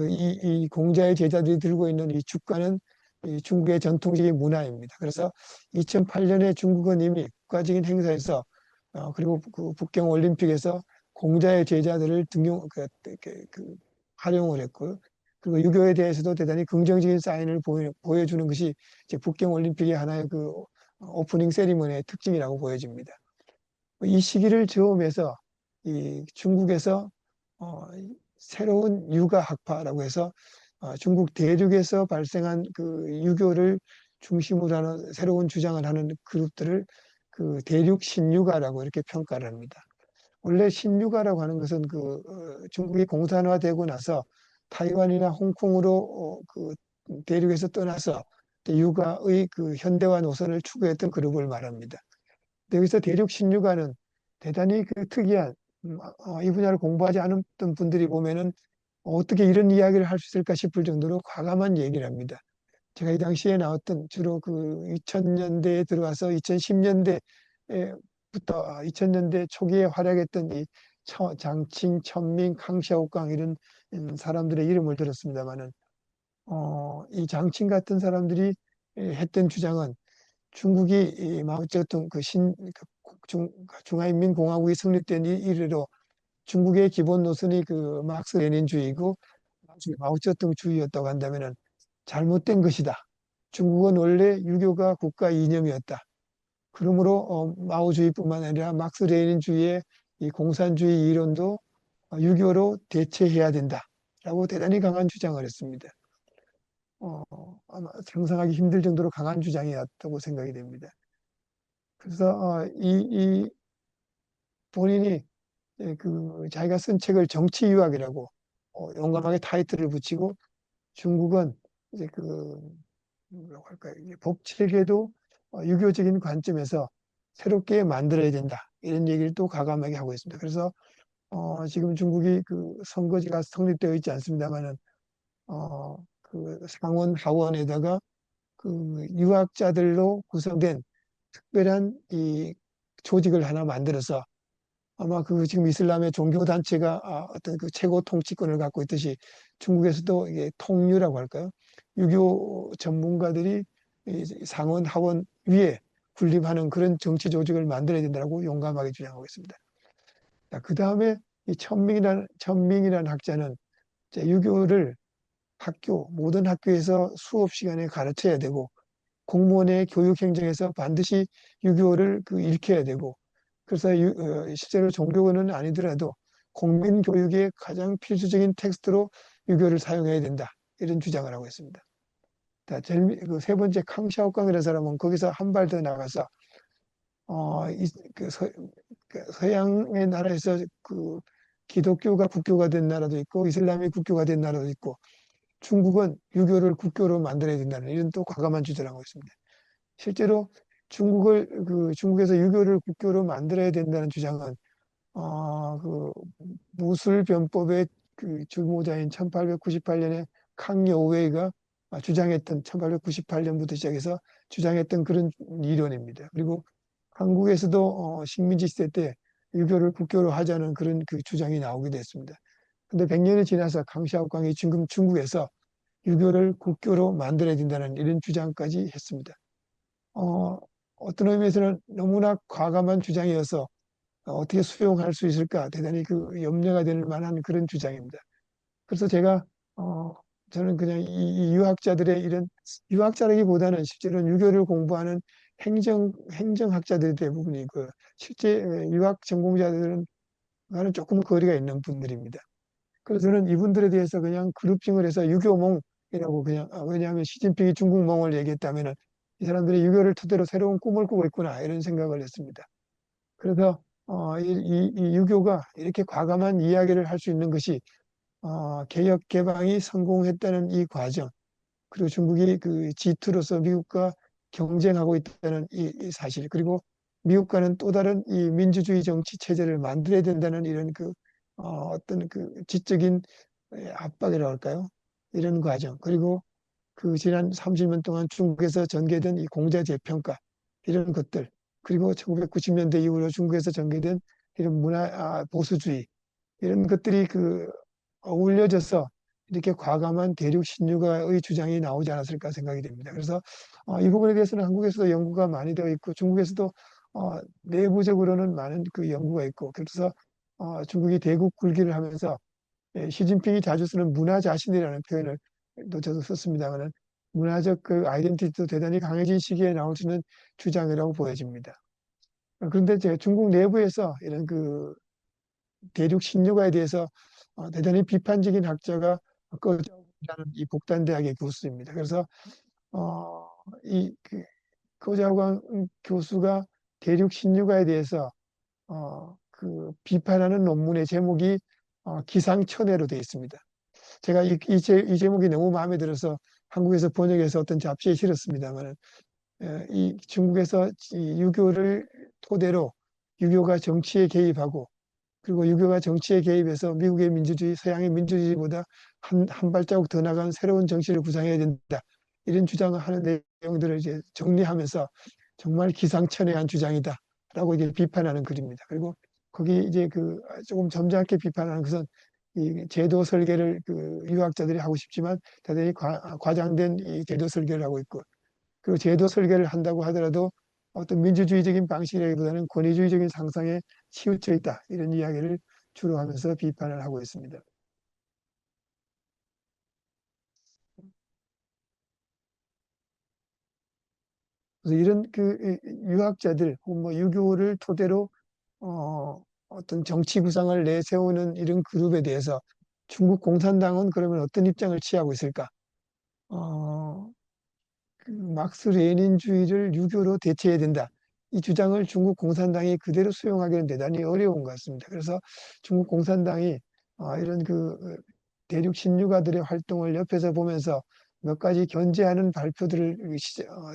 이 공자의 제자들이 들고 있는 이 주가는 이 중국의 전통적인 문화입니다. 그래서 2008년에 중국은 이미 국가적인 행사에서 그리고 그 북경 올림픽에서 공자의 제자들을 활용을 했고, 그리고 유교에 대해서도 대단히 긍정적인 사인을 보여주는 것이 이제 북경 올림픽의 하나의 그 오프닝 세리머니의 특징이라고 보여집니다. 이 시기를 즈음해서 이 중국에서 이 새로운 유가 학파라고 해서 중국 대륙에서 발생한 그 유교를 중심으로 하는 새로운 주장을 하는 그룹들을 그 대륙 신유가라고 이렇게 평가를 합니다. 원래 신유가라고 하는 것은 중국이 공산화되고 나서 타이완이나 홍콩으로 그 대륙에서 떠나서 유가의 그 현대화 노선을 추구했던 그룹을 말합니다. 여기서 대륙 신유가는 대단히 그 특이한 이 분야를 공부하지 않았던 분들이 보면은 어떻게 이런 이야기를 할 수 있을까 싶을 정도로 과감한 얘기를 합니다. 제가 이 당시에 나왔던 주로 그 2000년대에 들어와서 2010년대부터 2000년대 초기에 활약했던 이 장칭, 천민, 캉샤오깡 이런 사람들의 이름을 들었습니다만은 이 장칭 같은 사람들이 했던 주장은 중국이 이 마오쩌둥 중화인민공화국이 성립된 이래로 중국의 기본 노선이 그 마르크스 레닌주의고 마오쩌둥주의였다고 한다면은 잘못된 것이다. 중국은 원래 유교가 국가 이념이었다. 그러므로 마오주의뿐만 아니라 마르크스 레닌주의의 이 공산주의 이론도 유교로 대체해야 된다라고 대단히 강한 주장을 했습니다. 아마 상상하기 힘들 정도로 강한 주장이었다고 생각이 됩니다. 그래서 이 본인이 그 자기가 쓴 책을 정치유학이라고 용감하게 타이틀을 붙이고 중국은 이제 뭐라고 할까요? 이게 법 체계도 유교적인 관점에서 새롭게 만들어야 된다. 이런 얘기를 또 과감하게 하고 있습니다. 그래서 지금 중국이 그 선거제가 성립되어 있지 않습니다만은 그 상원 하원에다가 그 유학자들로 구성된 특별한 이 조직을 하나 만들어서 아마 그 지금 이슬람의 종교 단체가 어떤 그 최고 통치권을 갖고 있듯이 중국에서도 이게 통유라고 할까요? 유교 전문가들이 이 상원 하원 위에 군림하는 그런 정치 조직을 만들어야 된다고 용감하게 주장하고 있습니다. 그 다음에 이 천밍이라는 학자는 이제 유교를 모든 학교에서 수업 시간에 가르쳐야 되고 공무원의 교육 행정에서 반드시 유교를 일깨야 되고 그래서 실제로 종교는 아니더라도 국민 교육의 가장 필수적인 텍스트로 유교를 사용해야 된다. 이런 주장을 하고 있습니다. 세 번째 캉샤오깡이라는 사람은 거기서 한 발 더 나가서 어, 이, 그 서, 서양의 나라에서 기독교가 국교가 된 나라도 있고 이슬람이 국교가 된 나라도 있고 중국은 유교를 국교로 만들어야 된다는 이런 또 과감한 주장을 하고 있습니다. 실제로 중국에서 유교를 국교로 만들어야 된다는 주장은 그 무술변법의 그 주모자인 1898년에 캉여웨이가 주장했던 1898년부터 시작해서 주장했던 그런 이론입니다. 그리고 한국에서도 식민지 시대 때 유교를 국교로 하자는 그런 그 주장이 나오기도 했습니다. 근데 100년이 지나서 강샤오강이 지금 중국에서 유교를 국교로 만들어야 된다는 이런 주장까지 했습니다. 어, 어떤 의미에서는 너무나 과감한 주장이어서 어떻게 수용할 수 있을까 대단히 그 염려가 될 만한 그런 주장입니다. 그래서 어, 저는 그냥 이 유학자들의 이런 유학자라기보다는 실제로는 유교를 공부하는 행정학자들이 대부분이 실제 유학 전공자들은 나는 조금 거리가 있는 분들입니다. 그래서 저는 이분들에 대해서 그냥 그룹징을 해서 유교몽이라고 그냥 왜냐하면 시진핑이 중국몽을 얘기했다면은 이 사람들이 유교를 토대로 새로운 꿈을 꾸고 있구나 이런 생각을 했습니다. 그래서 이 유교가 이렇게 과감한 이야기를 할 수 있는 것이 개혁 개방이 성공했다는 이 과정 그리고 중국이 그 G2로서 미국과 경쟁하고 있다는 이 사실 그리고 미국과는 또 다른 이 민주주의 정치 체제를 만들어야 된다는 이런 어떤 그 지적인 압박이라고 할까요? 이런 과정 그리고 그 지난 30년 동안 중국에서 전개된 이 공자 재평가 이런 것들, 그리고 1990년대 이후로 중국에서 전개된 이런 보수주의, 이런 것들이 어울려져서 이렇게 과감한 대륙 신유화의 주장이 나오지 않았을까 생각이 됩니다. 그래서 이 부분에 대해서는 한국에서도 연구가 많이 되어 있고 중국에서도 내부적으로는 많은 연구가 있고, 그래서 중국이 대국 굴기를 하면서 시진핑이 자주 쓰는 문화 자신이라는 표현을 또 저도 썼습니다만은, 문화적 아이덴티티도 대단히 강해진 시기에 나올 수 있는 주장이라고 보여집니다. 그런데 제가 중국 내부에서 이런 대륙 신유화에 대해서 대단히 비판적인 학자가 꺼자오라는 이 복단 대학의 교수입니다. 그래서 이 꺼자오강 교수가 대륙 신유화에 대해서 비판하는 논문의 제목이 기상천외로 되어 있습니다. 제가 이 제목이 너무 마음에 들어서 한국에서 번역해서 어떤 잡지에 실었습니다만, 이 중국에서 이 유교를 토대로 유교가 정치에 개입하고, 그리고 유교가 정치에 개입해서 미국의 민주주의, 서양의 민주주의보다 한 발자국 더 나간 새로운 정치를 구상해야 된다, 이런 주장을 하는 내용들을 이제 정리하면서 정말 기상천외한 주장이다라고 이제 비판하는 글입니다. 그리고 거기 이제 조금 점잖게 비판하는 것은 이 제도 설계를 유학자들이 하고 싶지만 대단히 과장된 이 제도 설계를 하고 있고, 그리고 제도 설계를 한다고 하더라도 어떤 민주주의적인 방식이라기보다는 권위주의적인 상상에 치우쳐 있다, 이런 이야기를 주로 하면서 비판을 하고 있습니다. 그래서 이런 유학자들 혹은 뭐 유교를 토대로 어떤 정치 구상을 내세우는 이런 그룹에 대해서 중국 공산당은 그러면 어떤 입장을 취하고 있을까? 어, 막스 레닌주의를 유교로 대체해야 된다, 이 주장을 중국 공산당이 그대로 수용하기는 대단히 어려운 것 같습니다. 그래서 중국 공산당이 이런 대륙 신유가들의 활동을 옆에서 보면서 몇 가지 견제하는 발표들을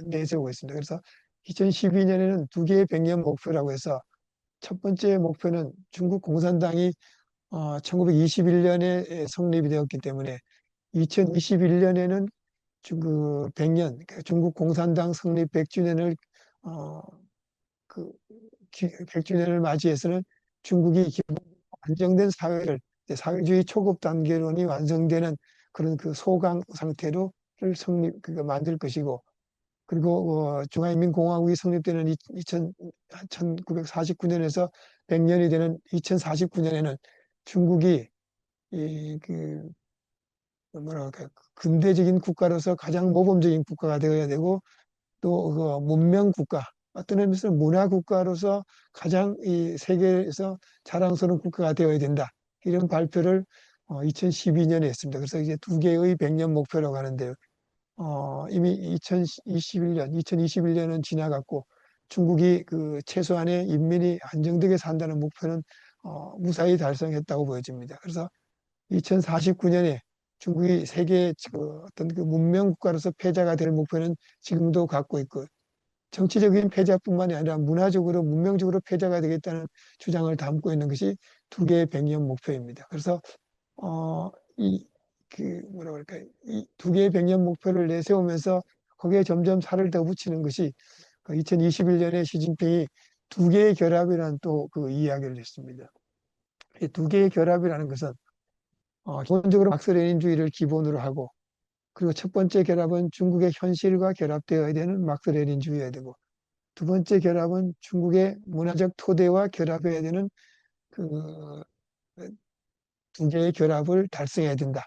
내세우고 있습니다. 그래서 2012년에는 두 개의 백년 목표라고 해서, 첫 번째 목표는 중국 공산당이 1921년에 성립이 되었기 때문에 2021년에는 100년, 중국 공산당 성립 100주년을 어, 그 100주년을 맞이해서는 중국이 안정된 사회를, 사회주의 초급 단계론이 완성되는 그런 소강 상태로를 만들 것이고, 그리고 중화인민공화국이 성립되는 1949년에서 100년이 되는 2049년에는 중국이 뭐라 까 근대적인 국가로서 가장 모범적인 국가가 되어야 되고, 또 문명 국가, 어떤 의미에서 문화 국가로서 가장 이 세계에서 자랑스러운 국가가 되어야 된다, 이런 발표를 2012년에 했습니다. 그래서 이제 두 개의 100년 목표라고 하는데요. 이미 2021년은 지나갔고, 중국이 최소한의 인민이 안정되게 산다는 목표는 무사히 달성했다고 보여집니다. 그래서 2049년에 중국이 세계 어떤 문명 국가로서 패자가 될 목표는 지금도 갖고 있고, 정치적인 패자뿐만이 아니라 문화적으로 문명적으로 패자가 되겠다는 주장을 담고 있는 것이 두 개의 백년 목표입니다. 그래서 어, 이 뭐라 그럴까, 이 두 개의 백년 목표를 내세우면서 거기에 점점 살을 더 붙이는 것이 2021년에 시진핑이 두 개의 결합이라는 또 이야기를 했습니다. 이 두 개의 결합이라는 것은 기본적으로 막스 레닌주의를 기본으로 하고, 그리고 첫 번째 결합은 중국의 현실과 결합되어야 되는 막스 레닌주의여야 되고, 두 번째 결합은 중국의 문화적 토대와 결합해야 되는 그 두 개의 결합을 달성해야 된다.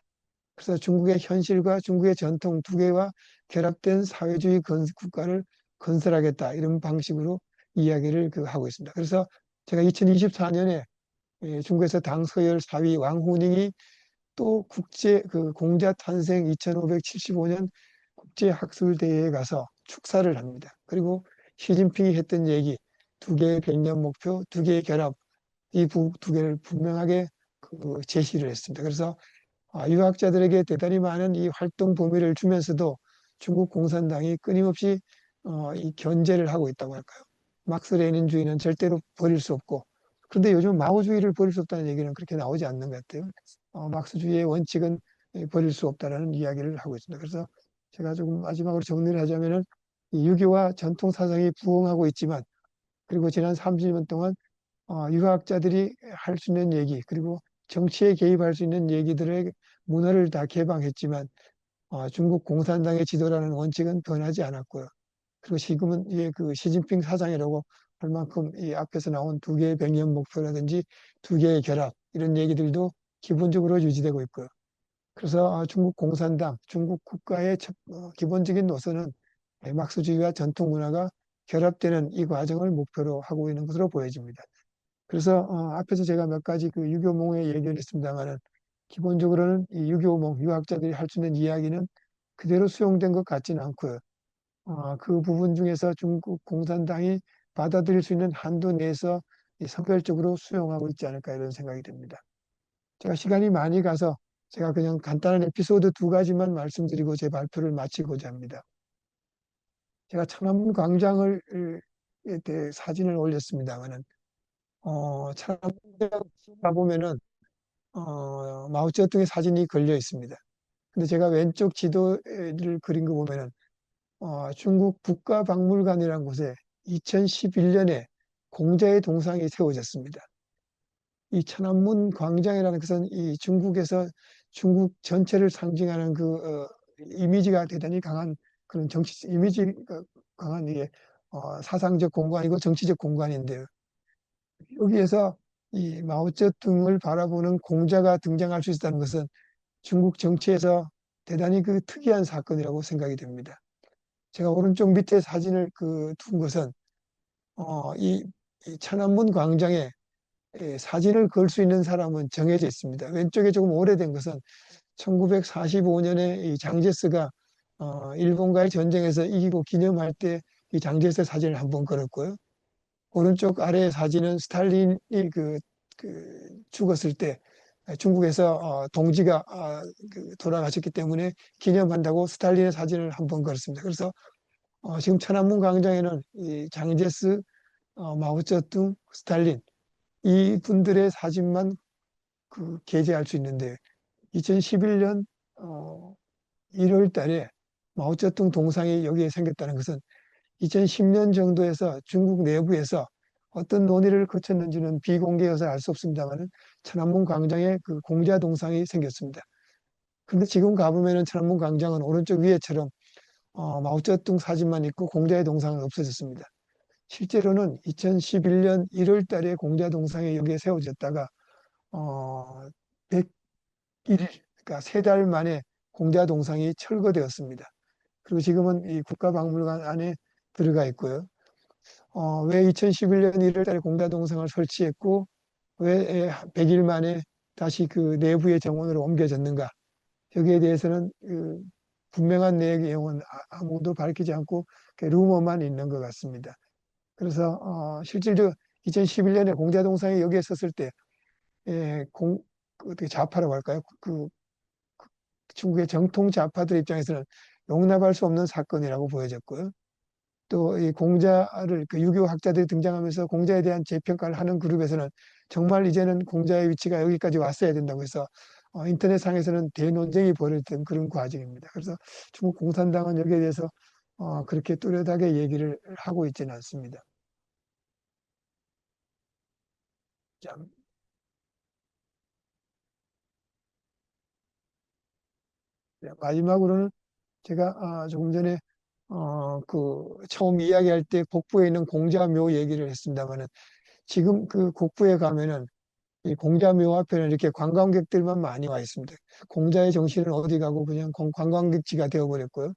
그래서 중국의 현실과 중국의 전통 두 개와 결합된 사회주의 국가를 건설하겠다, 이런 방식으로 이야기를 하고 있습니다. 그래서 제가 2024년에 중국에서 당 서열 4위 왕후닝이 또 국제 공자 탄생 2575년 국제 학술 대회에 가서 축사를 합니다. 그리고 시진핑이 했던 얘기, 두 개의 백년 목표, 두 개의 결합, 이 두 개를 분명하게 제시를 했습니다. 그래서 유학자들에게 대단히 많은 이 활동 범위를 주면서도 중국 공산당이 끊임없이 이 견제를 하고 있다고 할까요? 막스 레닌주의는 절대로 버릴 수 없고, 그런데 요즘 마오주의를 버릴 수 없다는 얘기는 그렇게 나오지 않는 것 같아요. 막스주의의 원칙은 버릴 수 없다라는 이야기를 하고 있습니다. 그래서 제가 조금 마지막으로 정리를 하자면은 이 유교와 전통 사상이 부흥하고 있지만, 그리고 지난 30년 동안 유학자들이 할 수 있는 얘기, 그리고 정치에 개입할 수 있는 얘기들의 문화를 다 개방했지만, 중국 공산당의 지도라는 원칙은 변하지 않았고요. 그리고 지금은 그 시진핑 사장이라고 할 만큼 이 앞에서 나온 두 개의 백년 목표라든지 두 개의 결합 이런 얘기들도 기본적으로 유지되고 있고요. 그래서 중국 공산당, 중국 국가의 기본적인 노선은 마크스주의와 전통 문화가 결합되는 이 과정을 목표로 하고 있는 것으로 보여집니다. 그래서 앞에서 제가 몇 가지 그 유교몽의 얘기를 했습니다만은 기본적으로는 이 유교몽 유학자들이 할 수 있는 이야기는 그대로 수용된 것 같지는 않고요. 그 부분 중에서 중국 공산당이 받아들일 수 있는 한도 내에서 이 선별적으로 수용하고 있지 않을까 이런 생각이 듭니다. 제가 시간이 많이 가서 제가 그냥 간단한 에피소드 두 가지만 말씀드리고 제 발표를 마치고자 합니다. 제가 천안문 광장을 에 대해 사진을 올렸습니다만은 천안문 광장 가보면은 마오쩌둥의 사진이 걸려 있습니다. 근데 제가 왼쪽 지도를 그린 거 보면은 중국 국가박물관이라는 곳에 2011년에 공자의 동상이 세워졌습니다. 이 천안문 광장이라는 것은 이 중국에서 중국 전체를 상징하는 이미지가 대단히 강한 그런 정치 이미지가 강한 이게 사상적 공간이고 정치적 공간인데요. 여기에서 이 마오쩌둥을 바라보는 공자가 등장할 수 있다는 것은 중국 정치에서 대단히 그 특이한 사건이라고 생각이 됩니다. 제가 오른쪽 밑에 사진을 둔 것은 이 천안문 광장에 사진을 걸 수 있는 사람은 정해져 있습니다. 왼쪽에 조금 오래된 것은 1945년에 이 장제스가 일본과의 전쟁에서 이기고 기념할 때 이 장제스 사진을 한번 걸었고요. 오른쪽 아래 사진은 스탈린이 죽었을 때 중국에서 동지가 돌아가셨기 때문에 기념한다고 스탈린의 사진을 한번 걸었습니다. 그래서 지금 천안문 광장에는 이 장제스, 마오쩌둥, 스탈린 이 분들의 사진만 게재할 수 있는데 2011년 1월 달에 마오쩌둥 동상이 여기에 생겼다는 것은 2010년 정도에서 중국 내부에서 어떤 논의를 거쳤는지는 비공개여서 알 수 없습니다만 천안문 광장에 그 공자 동상이 생겼습니다. 근데 지금 가보면은 천안문 광장은 오른쪽 위에처럼 마오쩌둥 사진만 있고 공자의 동상은 없어졌습니다. 실제로는 2011년 1월 달에 공자 동상이 여기에 세워졌다가 어, 101일, 그러니까 세 달 만에 공자 동상이 철거되었습니다. 그리고 지금은 이 국가박물관 안에 들어가 있고요. 왜 2011년 1월 달에 공자 동상을 설치했고 왜 100일 만에 다시 그 내부의 정원으로 옮겨졌는가? 여기에 대해서는 분명한 내용은 아무도 밝히지 않고 루머만 있는 것 같습니다. 그래서 실질적으로 2011년에 공자동상이 여기에 섰을 때 어떻게 좌파라고 할까요? 중국의 정통 좌파들 입장에서는 용납할 수 없는 사건이라고 보여졌고요. 또 이 공자를 유교 학자들이 등장하면서 공자에 대한 재평가를 하는 그룹에서는 정말 이제는 공자의 위치가 여기까지 왔어야 된다고 해서 인터넷상에서는 대논쟁이 벌어졌던 그런 과정입니다. 그래서 중국 공산당은 여기에 대해서 그렇게 뚜렷하게 얘기를 하고 있지는 않습니다. 자, 마지막으로는 제가 조금 전에 처음 이야기할 때 곡부에 있는 공자묘 얘기를 했습니다만은 지금 그 곡부에 가면은 이 공자묘 앞에는 이렇게 관광객들만 많이 와 있습니다. 공자의 정신은 어디 가고 그냥 관광객지가 되어버렸고요.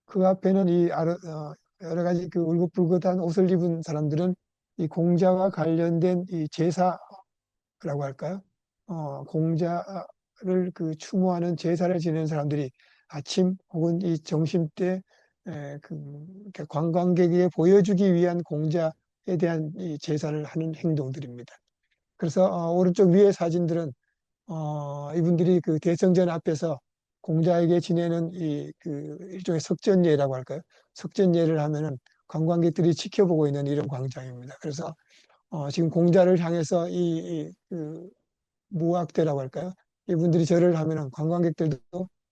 그 앞에는 여러 가지 그 울긋불긋한 옷을 입은 사람들은 이 공자와 관련된 이 제사라고 할까요? 공자를 추모하는 제사를 지내는 사람들이 아침 혹은 이 점심때 이렇게 관광객에게 보여주기 위한 공자에 대한 이 제사를 하는 행동들입니다. 그래서 오른쪽 위의 사진들은 이분들이 그 대성전 앞에서 공자에게 지내는 일종의 석전예라고 할까요? 석전예를 하면은 관광객들이 지켜보고 있는 이런 광장입니다. 그래서 지금 공자를 향해서 무학대라고 할까요? 이분들이 절을 하면은 관광객들도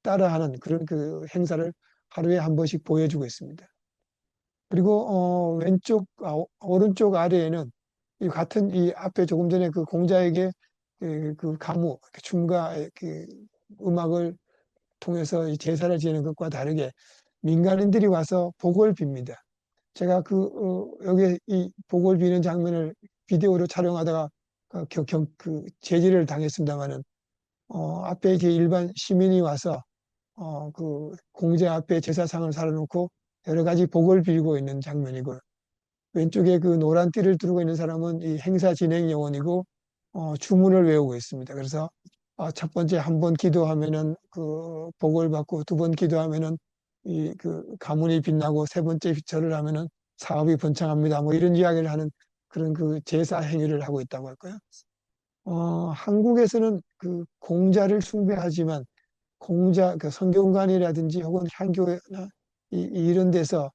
따라하는 그런 그 행사를 하루에 한 번씩 보여주고 있습니다. 그리고 왼쪽 오른쪽 아래에는 이 같은 이 앞에 조금 전에 그 공자에게 그 가무 춤과 그 음악을 통해서 이 제사를 지내는 것과 다르게 민간인들이 와서 복을 빕니다. 제가 여기 이 복을 비는 장면을 비디오로 촬영하다가 그 제지를 당했습니다마는 앞에 이제 일반 시민이 와서 그 공제 앞에 제사상을 살아놓고 여러 가지 복을 빌고 있는 장면이고요. 왼쪽에 그 노란 띠를 두르고 있는 사람은 이 행사 진행 요원이고 주문을 외우고 있습니다. 그래서 첫 번째 한 번 기도하면은 그 복을 받고 두 번 기도하면은 이 그 가문이 빛나고 세 번째 절을 하면은 사업이 번창합니다. 뭐 이런 이야기를 하는 그런 그 제사 행위를 하고 있다고 할까요? 한국에서는 그 공자를 숭배하지만 공자, 그 성경관이라든지 혹은 향교나 이런 데서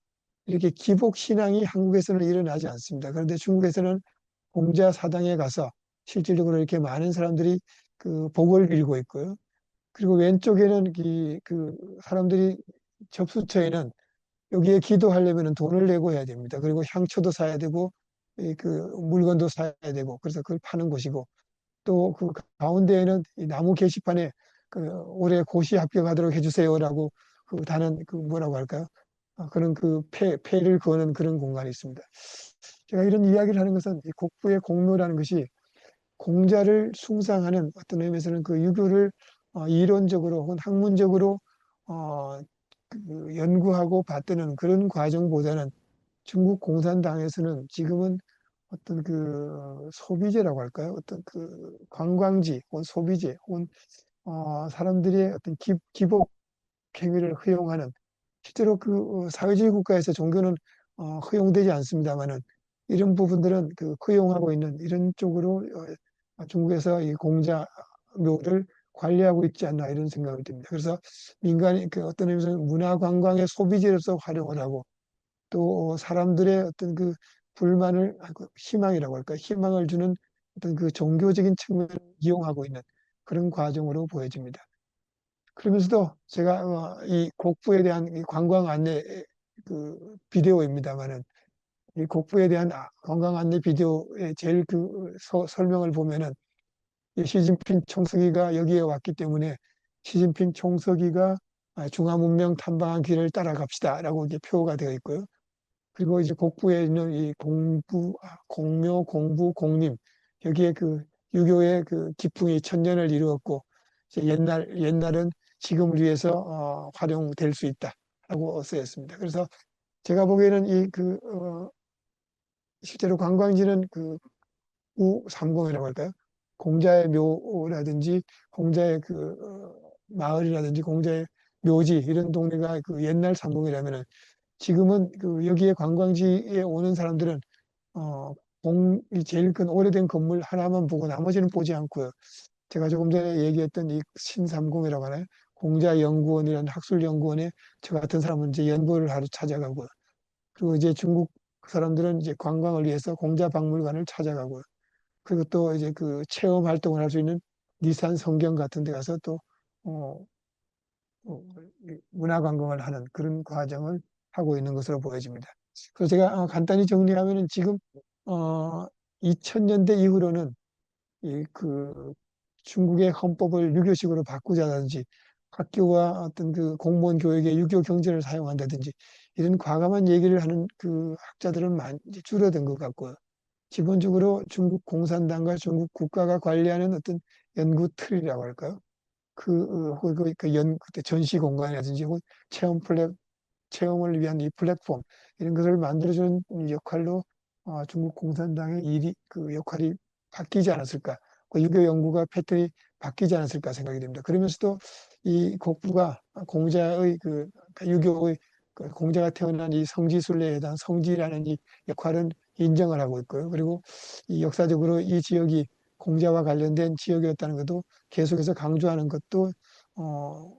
이렇게 기복 신앙이 한국에서는 일어나지 않습니다. 그런데 중국에서는 공자 사당에 가서 실질적으로 이렇게 많은 사람들이 그 복을 빌고 있고요. 그리고 왼쪽에는 그 사람들이 접수처에는 여기에 기도하려면 돈을 내고 해야 됩니다. 그리고 향초도 사야 되고 그 물건도 사야 되고 그래서 그걸 파는 곳이고 또 그 가운데에는 이 나무 게시판에 그 올해 고시 합격하도록 해주세요라고 그 다는 그 뭐라고 할까요? 그런 그 패를 거는 그런 공간이 있습니다. 제가 이런 이야기를 하는 것은 이 국부의 공묘라는 것이 공자를 숭상하는 어떤 의미에서는 그 유교를 이론적으로 혹은 학문적으로 어, 그 연구하고 받드는 그런 과정보다는 중국 공산당에서는 지금은 어떤 그 소비재라고 할까요? 어떤 그 관광지 혹은 소비재 혹은 사람들의 어떤 기복 행위를 허용하는 실제로 그 사회주의 국가에서 종교는 허용되지 않습니다만은 이런 부분들은 그 허용하고 있는 이런 쪽으로 중국에서 이 공자묘를 관리하고 있지 않나 이런 생각이 듭니다. 그래서 민간이 그 어떤 의미에서 문화 관광의 소비재로서 활용을 하고 또 사람들의 어떤 그 불만을 희망이라고 할까 희망을 주는 어떤 그 종교적인 측면을 이용하고 있는 그런 과정으로 보여집니다. 그러면서도 제가 이 곡부에 대한 이 관광 안내 그 비디오입니다만은 이 곡부에 대한 관광 안내 비디오의 제일 그 설명을 보면은 이 시진핑 총서기가 여기에 왔기 때문에 시진핑 총서기가 중화문명 탐방한 길을 따라갑시다라고 이제 표가 되어 있고요. 그리고 이제 곡부에 있는 이 공묘, 공부, 공림 여기에 그 유교의 그 기풍이 천년을 이루었고 이제 옛날은 지금을 위해서 활용될 수 있다라고 쓰였습니다. 그래서 제가 보기에는 실제로 관광지는 그 우삼공이라고 할까요? 공자의 묘라든지 공자의 마을이라든지 공자의 묘지 이런 동네가 그 옛날 삼공이라면은 지금은 그 여기에 관광지에 오는 사람들은 어, 이 제일 큰 오래된 건물 하나만 보고 나머지는 보지 않고요. 제가 조금 전에 얘기했던 이 신삼공이라고 하나요? 공자연구원이라는 학술연구원에 저 같은 사람은 이제 연구를 하러 찾아가고요. 그리고 이제 중국 사람들은 이제 관광을 위해서 공자박물관을 찾아가고요. 그리고 또 이제 그 체험 활동을 할 수 있는 니산 성경 같은 데 가서 또 어, 문화 관광을 하는 그런 과정을 하고 있는 것으로 보여집니다. 그래서 제가 간단히 정리하면은 지금 어, 2000년대 이후로는 이 중국의 헌법을 유교식으로 바꾸자든지 학교와 어떤 그 공무원 교육에 유교 경제를 사용한다든지 이런 과감한 얘기를 하는 그 학자들은 많이 이제 줄어든 것 같고요. 기본적으로 중국 공산당과 중국 국가가 관리하는 어떤 연구 틀이라고 할까요? 혹은 그때 전시 공간이라든지 혹은 체험 플랫 체험을 위한 이 플랫폼 이런 것을 만들어주는 역할로 중국 공산당의 그 역할이 바뀌지 않았을까? 그 유교 연구가 패턴이 바뀌지 않았을까 생각이 됩니다. 그러면서도 이 국부가 공자의 유교의 공자가 태어난 이 성지순례에 대한 성지라는 이 역할은 인정을 하고 있고요. 그리고 이 역사적으로 이 지역이 공자와 관련된 지역이었다는 것도 계속해서 강조하는 것도 어,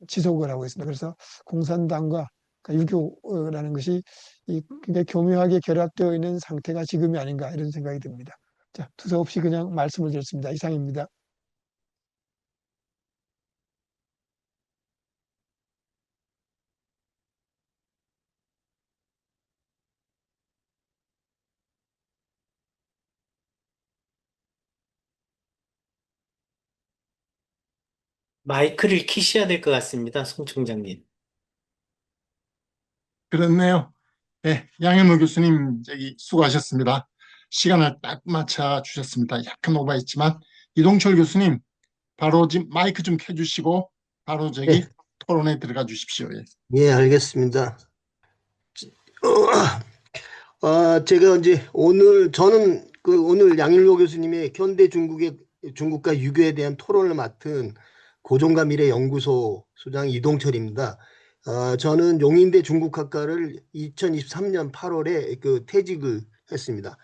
지속을 하고 있습니다. 그래서 공산당과 유교라는 것이 굉장히 교묘하게 결합되어 있는 상태가 지금이 아닌가 이런 생각이 듭니다. 자, 두서없이 그냥 말씀을 드렸습니다. 이상입니다. 마이크를 키셔야 될 것 같습니다, 송 총장님. 그렇네요. 네, 양현모 교수님 저기 수고하셨습니다. 시간을 딱 맞춰 주셨습니다. 약간 오버했지만 이동철 교수님 바로 지금 마이크 좀 켜주시고 바로 예, 저기 토론에 들어가 주십시오. 예. 예, 알겠습니다. 제가 이제 오늘 저는 그 오늘 양일로 교수님의 현대 중국의 중국과 유교에 대한 토론을 맡은 고종과 미래 연구소 소장 이동철입니다. 저는 용인대 중국학과를 2023년 8월에 그 퇴직을 했습니다.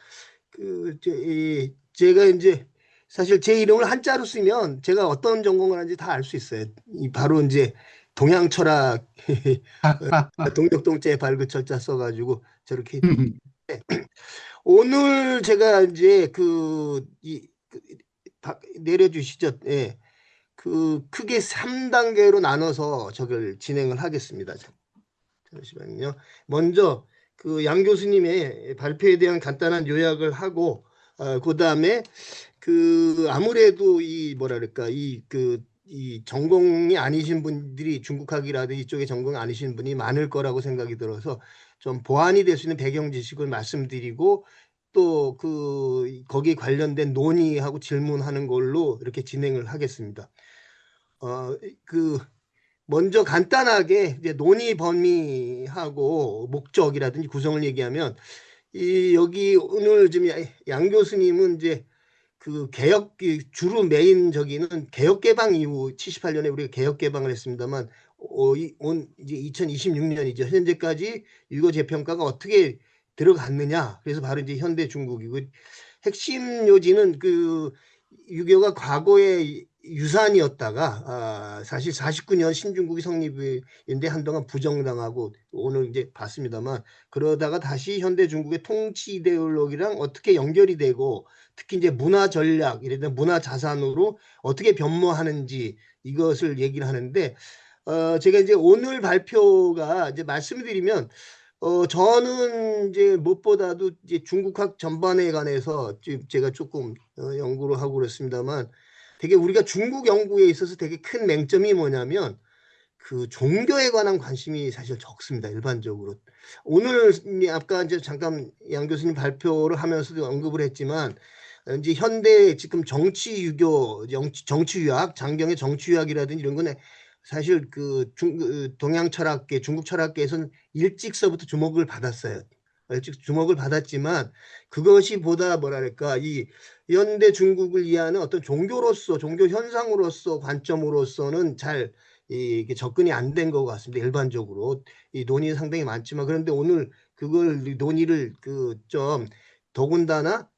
제가 이제 사실 제 이름을 한자로 쓰면 제가 어떤 전공을 하는지 다 알 수 있어요. 바로 이제 동양 철학, 동력동자의 발그철자 써가지고 저렇게 오늘 제가 이제 내려주시죠. 예. 크게 3단계로 나눠서 저걸 진행을 하겠습니다. 잠시만요. 먼저 양 교수님의 발표에 대한 간단한 요약을 하고, 그다음에 아무래도 이 뭐랄까 이 전공이 아니신 분들이 중국학이라든지 이쪽에 전공 아니신 분이 많을 거라고 생각이 들어서 좀 보완이 될 수 있는 배경 지식을 말씀드리고 또 거기에 관련된 논의하고 질문하는 걸로 이렇게 진행을 하겠습니다. 어, 그 먼저 간단하게 이제 논의 범위하고 목적이라든지 구성을 얘기하면 여기 오늘 지금 양 교수님은 이제 개혁 주로 메인 저기는 개혁 개방 이후 78년에 우리가 개혁 개방을 했습니다만 이제 2026년이죠. 현재까지 유교 재평가가 어떻게 들어갔느냐. 그래서 바로 이제 현대 중국이고 핵심 요지는 유교가 과거의 유산이었다가 사실 49년 신중국이 성립인데 한동안 부정당하고 오늘 이제 봤습니다만 그러다가 다시 현대 중국의 통치 이데올로기랑 어떻게 연결이 되고 특히 이제 문화 전략, 예를 들어 문화 자산으로 어떻게 변모하는지 이것을 얘기를 하는데 제가 이제 오늘 발표가 이제 말씀드리면 저는 이제 무엇보다도 이제 중국학 전반에 관해서 제가 조금 연구를 하고 그렇습니다만 되게 우리가 중국 연구에 있어서 되게 큰 맹점이 뭐냐면 종교에 관한 관심이 사실 적습니다. 일반적으로. 오늘 아까 이제 잠깐 양 교수님 발표를 하면서도 언급을 했지만 이제 현대 지금 정치유학, 장경의 정치유학이라든지 이런 거는 사실 동양 철학계, 중국 철학계에서는 일찍서부터 주목을 받았어요. 일찍 주목을 받았지만 그것이 보다 뭐랄까 이 현대 중국을 이해하는 어떤 종교로서 종교 현상으로서 관점으로서는 잘 이게 접근이 안 된 것 같습니다. 일반적으로 이 논의 상당히 많지만 그런데 오늘 그걸 논의를 좀 더군다나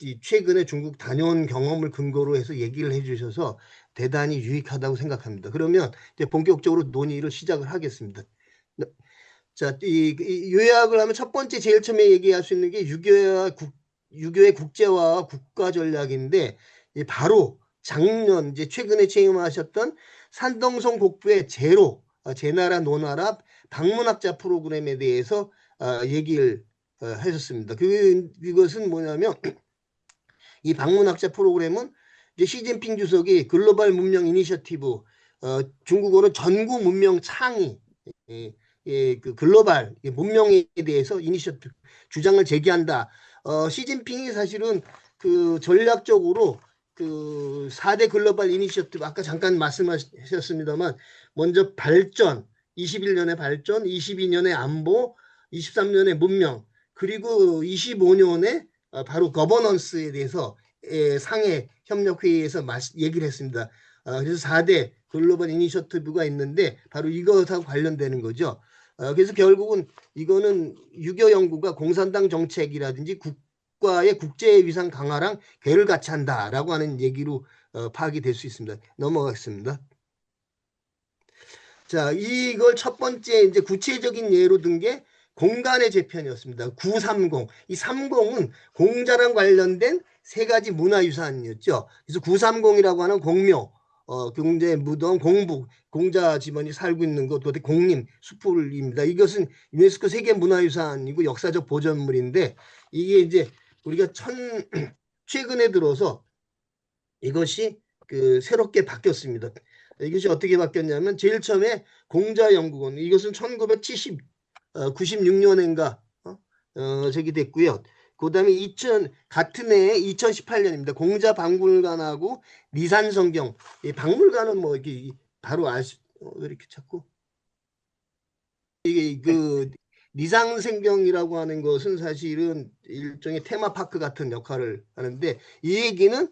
이 최근에 중국 다녀온 경험을 근거로 해서 얘기를 해주셔서 대단히 유익하다고 생각합니다. 그러면 이제 본격적으로 논의를 시작을 하겠습니다. 자, 이 요약을 하면 첫 번째 제일 처음에 얘기할 수 있는 게 유교의 국제화와 국가 전략인데 바로 작년 이제 최근에 취임하셨던 산동성 국부의 제나라 노나라 방문학자 프로그램에 대해서 얘기를 하셨습니다. 그것은 뭐냐면 이 방문학자 프로그램은 이제 시진핑 주석이 글로벌 문명 이니셔티브 중국어로 전구 문명 창의 글로벌 문명에 대해서 이니셔티브 주장을 제기한다. 시진핑이 사실은 전략적으로 4대 글로벌 이니셔티브 아까 잠깐 말씀하셨습니다만 먼저 발전 21년의 발전, 22년의 안보, 23년의 문명 그리고 25년에 바로 거버넌스에 대해서 상해 협력회의에서 얘기를 했습니다. 그래서 4대 글로벌 이니셔티브가 있는데 바로 이것하고 관련되는 거죠. 그래서 결국은 이거는 유교 연구가 공산당 정책이라든지 국가의 국제 위상 강화랑 괴를 같이 한다라고 하는 얘기로 파악이 될 수 있습니다. 넘어가겠습니다. 자, 이걸 첫 번째 이제 구체적인 예로 든 게 공간의 재편이었습니다. 930. 이 30은 공자랑 관련된 세 가지 문화유산이었죠. 그래서 930이라고 하는 공묘, 경제 무덤, 공북, 공자 집안이 살고 있는 것, 또 공림, 수풀입니다. 이것은 유네스코 세계 문화유산이고 역사적 보존물인데 이게 이제 우리가 최근에 들어서 이것이 새롭게 바뀌었습니다. 이것이 어떻게 바뀌었냐면 제일 처음에 공자연구원 이것은 1996년인가 저기 됐고요. 그다음에 같은 해에 2018년입니다. 공자박물관하고 리산성경. 이 박물관은 뭐 이렇게 바로 왜 이렇게 찾고 이게 그 리산성경이라고 하는 것은 사실은 일종의 테마파크 같은 역할을 하는데 이 얘기는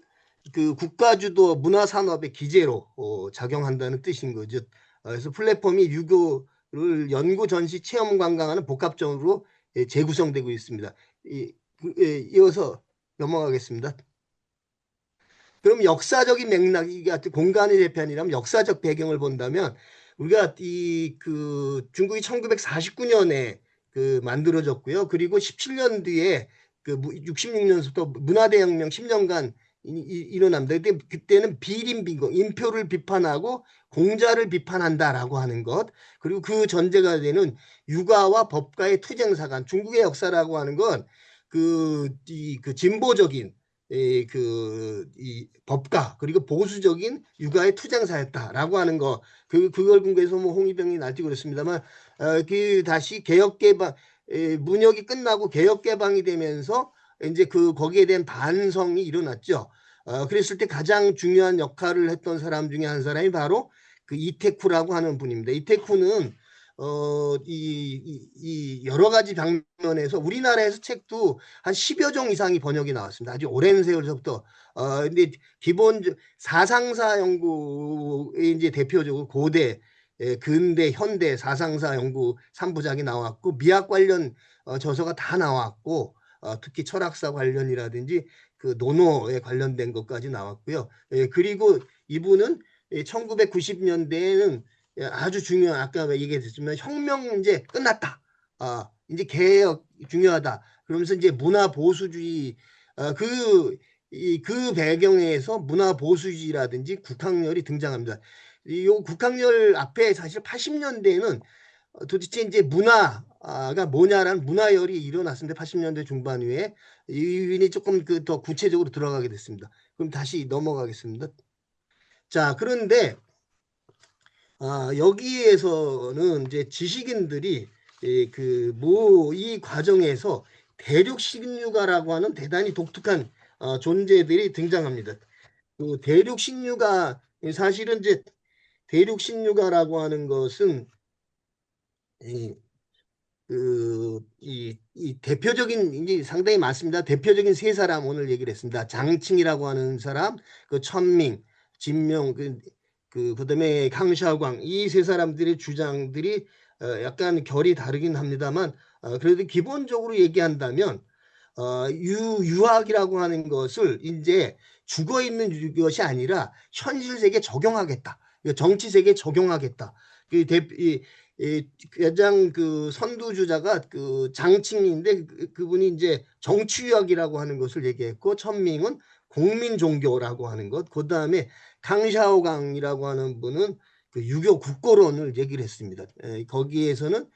그 국가주도 문화산업의 기재로 작용한다는 뜻인 거죠. 그래서 플랫폼이 유교를 연구, 전시, 체험, 관광하는 복합적으로 재구성되고 있습니다. 이어서 넘어가겠습니다. 그럼 역사적인 맥락, 이게 공간의 재편이라면 역사적 배경을 본다면 우리가 중국이 1949년에 만들어졌고요. 그리고 17년 뒤에 66년부터 문화대혁명 10년간 일어납니다. 그때는 비림비공, 인표를 비판하고 공자를 비판한다라고 하는 것, 그리고 그 전제가 되는 육아와 법가의 투쟁사관, 중국의 역사라고 하는 건 진보적인 이 법가 그리고 보수적인 육아의 투쟁사였다라고 하는 거, 그걸 근거해서 뭐 홍위병이 날뛰고 그랬습니다만 다시 개혁개방 문혁이 끝나고 개혁개방이 되면서 이제 거기에 대한 반성이 일어났죠. 그랬을 때 가장 중요한 역할을 했던 사람 중에 한 사람이 바로 이태쿠라고 하는 분입니다. 이태쿠는 이 여러 가지 방면에서 우리나라에서 책도 한 10여 종 이상이 번역이 나왔습니다. 아주 오랜 세월서부터. 근데 기본 사상사 연구의 이제 대표적으로 고대, 근대, 현대 사상사 연구 3부작이 나왔고 미학 관련 저서가 다 나왔고 특히 철학사 관련이라든지 논어에 관련된 것까지 나왔고요. 그리고 이분은 1990년대에는 아주 중요한, 아까 얘기했지만 혁명 이제 끝났다. 이제 개혁 중요하다. 그러면서 이제 문화 보수주의 그 배경에서 문화 보수주의라든지 국학열이 등장합니다. 이 국학열 앞에 사실 80년대에는 도대체 이제 문화가 뭐냐라는 문화열이 일어났습니다. 80년대 중반 후에 이분이 조금 더 구체적으로 들어가게 됐습니다. 그럼 다시 넘어가겠습니다. 자, 그런데 여기에서는 이제 지식인들이 이 과정에서 대륙신유가라고 하는 대단히 독특한 존재들이 등장합니다. 대륙신유가 사실은 이제 대륙신유가라고 하는 것은 이 대표적인 이제 상당히 많습니다. 대표적인 세 사람 오늘 얘기를 했습니다. 장칭이라고 하는 사람, 천밍, 진명, 그다음에 강샤오광, 이 세 사람들의 주장들이 약간 결이 다르긴 합니다만 그래도 기본적으로 얘기한다면 유학이라고 하는 것을 이제 죽어 있는 것이 아니라 현실 세계에 적용하겠다. 정치 세계에 적용하겠다. 가장 선두주자가 장칭인데 그분이 이제 정치유학이라고 하는 것을 얘기했고 천밍은 국민종교라고 하는 것, 그 다음에 강샤오강이라고 하는 분은 유교 국고론을 얘기를 했습니다. 거기에서는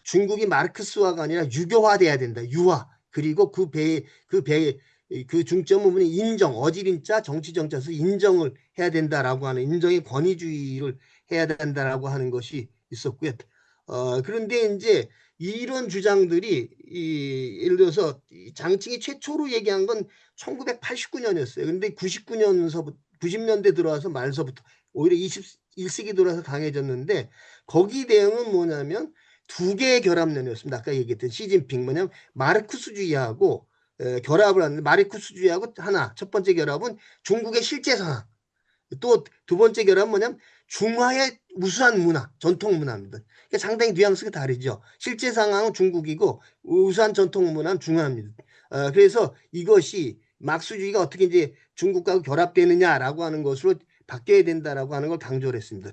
중국이 마르크스화가 아니라 유교화돼야 된다. 유화. 그리고 그 중점 부분이 인정, 어지린자 정치정자에서 인정을 해야 된다라고 하는 인정의 권위주의를 해야 된다라고 하는 것이 있었고요. 그런데 이제 이런 주장들이 예를 들어서 장칭이 최초로 얘기한 건 1989년이었어요. 근데 90년대 들어와서 말서부터 오히려 21세기 들어와서 강해졌는데 거기 대응은 뭐냐면 두 개의 결합론이었습니다. 아까 얘기했던 시진핑 뭐냐면 마르크스주의하고 결합을 하는데 마르크스주의하고 하나, 첫 번째 결합은 중국의 실제 상황. 또 두 번째 결합은 뭐냐면 중화의 우수한 문화, 전통 문화입니다. 그러니까 상당히 뉘앙스가 다르죠. 실제 상황은 중국이고 우수한 전통 문화는 중화입니다. 그래서 이것이 막수주의가 어떻게 이제 중국과 결합되느냐라고 하는 것으로 바뀌어야 된다라고 하는 걸 강조를 했습니다.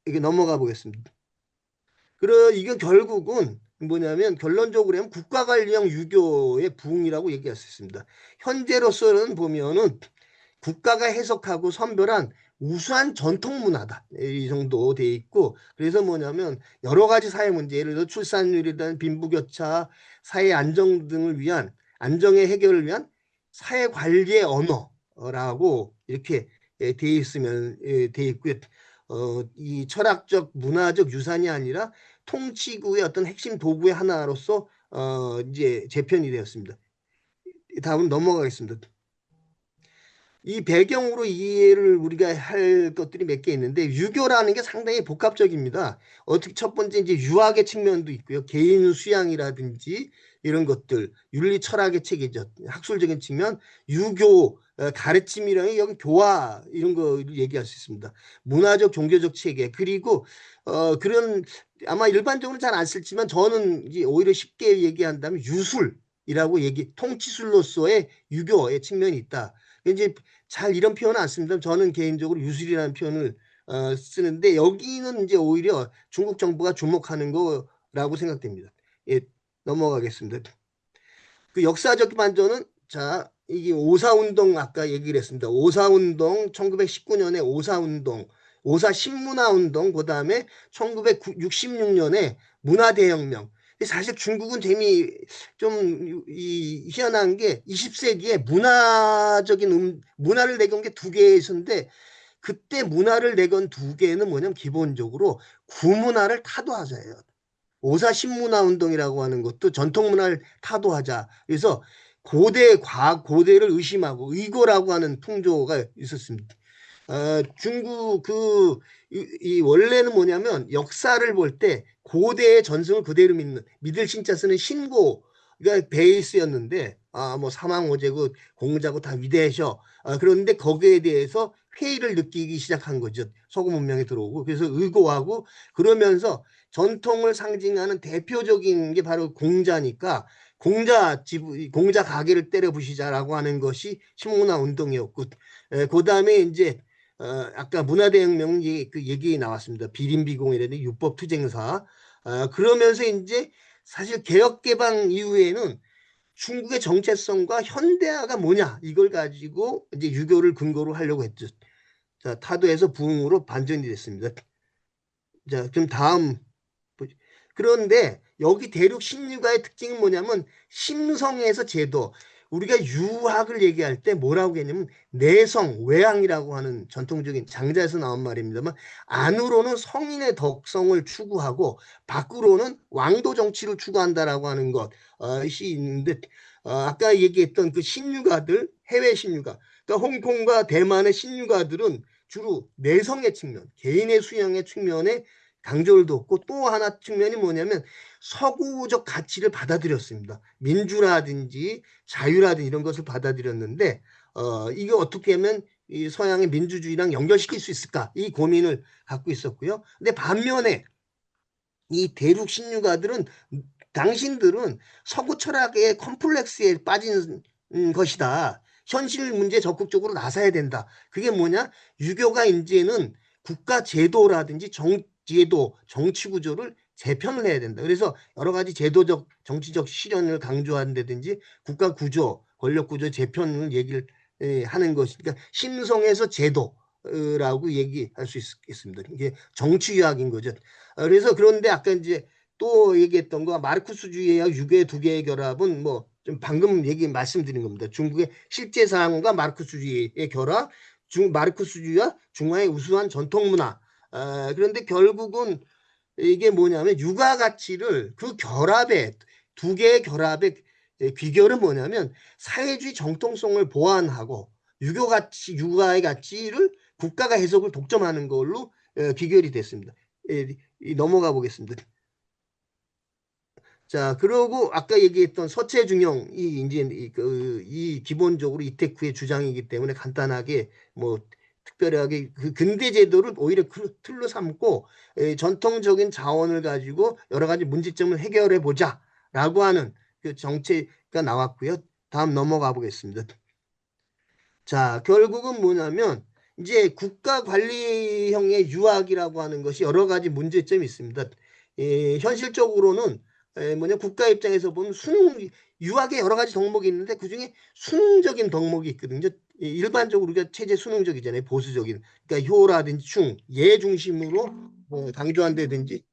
이게 넘어가 보겠습니다. 이건 결국은 뭐냐면 결론적으로 하면 국가관리형 유교의 부흥이라고 얘기할 수 있습니다. 현재로서는 보면은 국가가 해석하고 선별한 우수한 전통 문화다. 이 정도 돼 있고, 그래서 뭐냐면 여러 가지 사회 문제, 예를 들어 출산율이든 빈부격차, 사회 안정 등을 위한 안정의 해결을 위한 사회 관리의 언어라고 이렇게 돼 있으면 돼 있고요. 이 철학적, 문화적 유산이 아니라 통치구의 어떤 핵심 도구의 하나로서 이제 재편이 되었습니다. 다음 넘어가겠습니다. 이 배경으로 이해를 우리가 할 것들이 몇 개 있는데 유교라는 게 상당히 복합적입니다. 어떻게 첫 번째 이제 유학의 측면도 있고요. 개인 수양이라든지 이런 것들, 윤리 철학의 체계죠. 학술적인 측면, 유교 가르침이랑 여기 교화 이런 거를 얘기할 수 있습니다. 문화적 종교적 체계 그리고 그런 아마 일반적으로 잘 안 쓰지만 저는 이제 오히려 쉽게 얘기한다면 유술이라고 통치술로서의 유교의 측면이 있다. 이제 잘 이런 표현은 안 씁니다. 저는 개인적으로 유술이라는 표현을 쓰는데 여기는 이제 오히려 중국 정부가 주목하는 거라고 생각됩니다. 예, 넘어가겠습니다. 그 역사적 반전은 자 이게 오사운동 아까 얘기를 했습니다. 오사운동 1919년에 오사운동, 오사신문화운동 그다음에 1966년에 문화대혁명. 사실 중국은 좀 희한한 게 20세기에 문화를 내건 게 두 개 있었는데 그때 문화를 내건 두 개는 뭐냐면 기본적으로 구문화를 타도하자예요. 오사신문화운동이라고 하는 것도 전통문화를 타도하자. 그래서 고대를 의심하고 의고라고 하는 풍조가 있었습니다. 중국 이 원래는 뭐냐면 역사를 볼 때 고대의 전승을 그대로 믿을 신자 쓰는 신고가 베이스였는데 뭐 사망오제고 공자고 다 위대하셔. 그런데 거기에 대해서 회의를 느끼기 시작한 거죠. 서구 문명에 들어오고 그래서 의고하고 그러면서 전통을 상징하는 대표적인 게 바로 공자니까 공자 가게를 때려 부시자라고 하는 것이 신문화 운동이었고 그 다음에 이제 아까 문화대혁명 그 얘기 나왔습니다. 비림비공이라든지 율법투쟁사. 그러면서 이제 사실 개혁개방 이후에는 중국의 정체성과 현대화가 뭐냐 이걸 가지고 이제 유교를 근거로 하려고 했죠. 자, 타도에서 부흥으로 반전이 됐습니다. 자, 그럼 다음. 그런데 여기 대륙 신유가의 특징은 뭐냐면 심성에서 제도. 우리가 유학을 얘기할 때 뭐라고 했냐면 내성, 외향이라고 하는 전통적인 장자에서 나온 말입니다만 안으로는 성인의 덕성을 추구하고 밖으로는 왕도 정치를 추구한다라고 하는 것이 있는데 아까 얘기했던 그 신유가들, 해외 신유가 그러니까 홍콩과 대만의 신유가들은 주로 내성의 측면, 개인의 수양의 측면에 강조를 뒀고 또 하나 측면이 뭐냐면 서구적 가치를 받아들였습니다. 민주라든지 자유라든지 이런 것을 받아들였는데 이게 어떻게 하면 이 서양의 민주주의랑 연결시킬 수 있을까 이 고민을 갖고 있었고요. 근데 반면에 이 대륙 신유가들은 당신들은 서구 철학의 컴플렉스에 빠진 것이다. 현실 문제에 적극적으로 나서야 된다. 그게 뭐냐? 유교가 이제는 국가 제도라든지 제도, 정치 구조를 재편을 해야 된다. 그래서 여러 가지 제도적, 정치적 실현을 강조한다든지 국가 구조, 권력 구조 재편을 얘기를 하는 것이니까 그러니까 심성에서 제도라고 얘기할 수 있습니다. 이게 정치유학인 거죠. 그래서 그런데 아까 이제 또 얘기했던 거 마르크스주의와 유교의 두 개의 결합은 뭐 좀 방금 말씀드린 겁니다. 중국의 실제 상황과 마르크스주의의 결합, 마르크스주의와 중화의 우수한 전통문화. 그런데 결국은 이게 뭐냐면 육아 가치를 그 결합에 두 개의 결합의 비결은 뭐냐면 사회주의 정통성을 보완하고 육아의 가치를 국가가 해석을 독점하는 걸로 비결이 됐습니다. 넘어가 보겠습니다. 자, 그리고 아까 얘기했던 서체중용이 이제 이 기본적으로 이테쿠의 주장이기 때문에 간단하게 뭐 특별하게 그 근대 제도를 오히려 틀로 삼고 전통적인 자원을 가지고 여러 가지 문제점을 해결해 보자라고 하는 그 정체가 나왔고요. 다음 넘어가 보겠습니다. 자, 결국은 뭐냐면 이제 국가 관리형의 유학이라고 하는 것이 여러 가지 문제점이 있습니다. 현실적으로는 뭐냐 국가 입장에서 보면 유학의 여러 가지 덕목이 있는데 그중에 수능적인 덕목이 있거든요. 일반적으로 우리가 체제 수능적이잖아요. 보수적인. 그러니까 효라든지 예 중심으로 강조한다든지.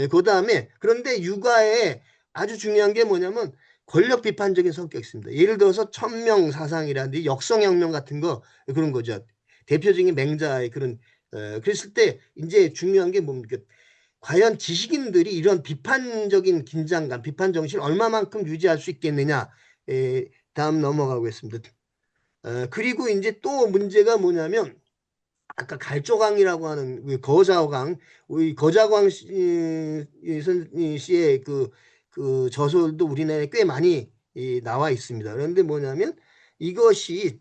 그다음에 그런데 육아에 아주 중요한 게 뭐냐면 권력 비판적인 성격이 있습니다. 예를 들어서 천명 사상이라든지 역성혁명 같은 거 그런 거죠. 대표적인 맹자의 그런 그랬을 때 이제 중요한 게 뭡니까? 과연 지식인들이 이런 비판적인 긴장감, 비판 정신을 얼마만큼 유지할 수 있겠느냐. 다음 넘어가겠습니다. 그리고 이제 또 문제가 뭐냐면 아까 갈조강이라고 하는 그 거자강, 우리 거자광 씨의 그 저술도 우리나라에 꽤 많이 나와 있습니다. 그런데 뭐냐면 이것이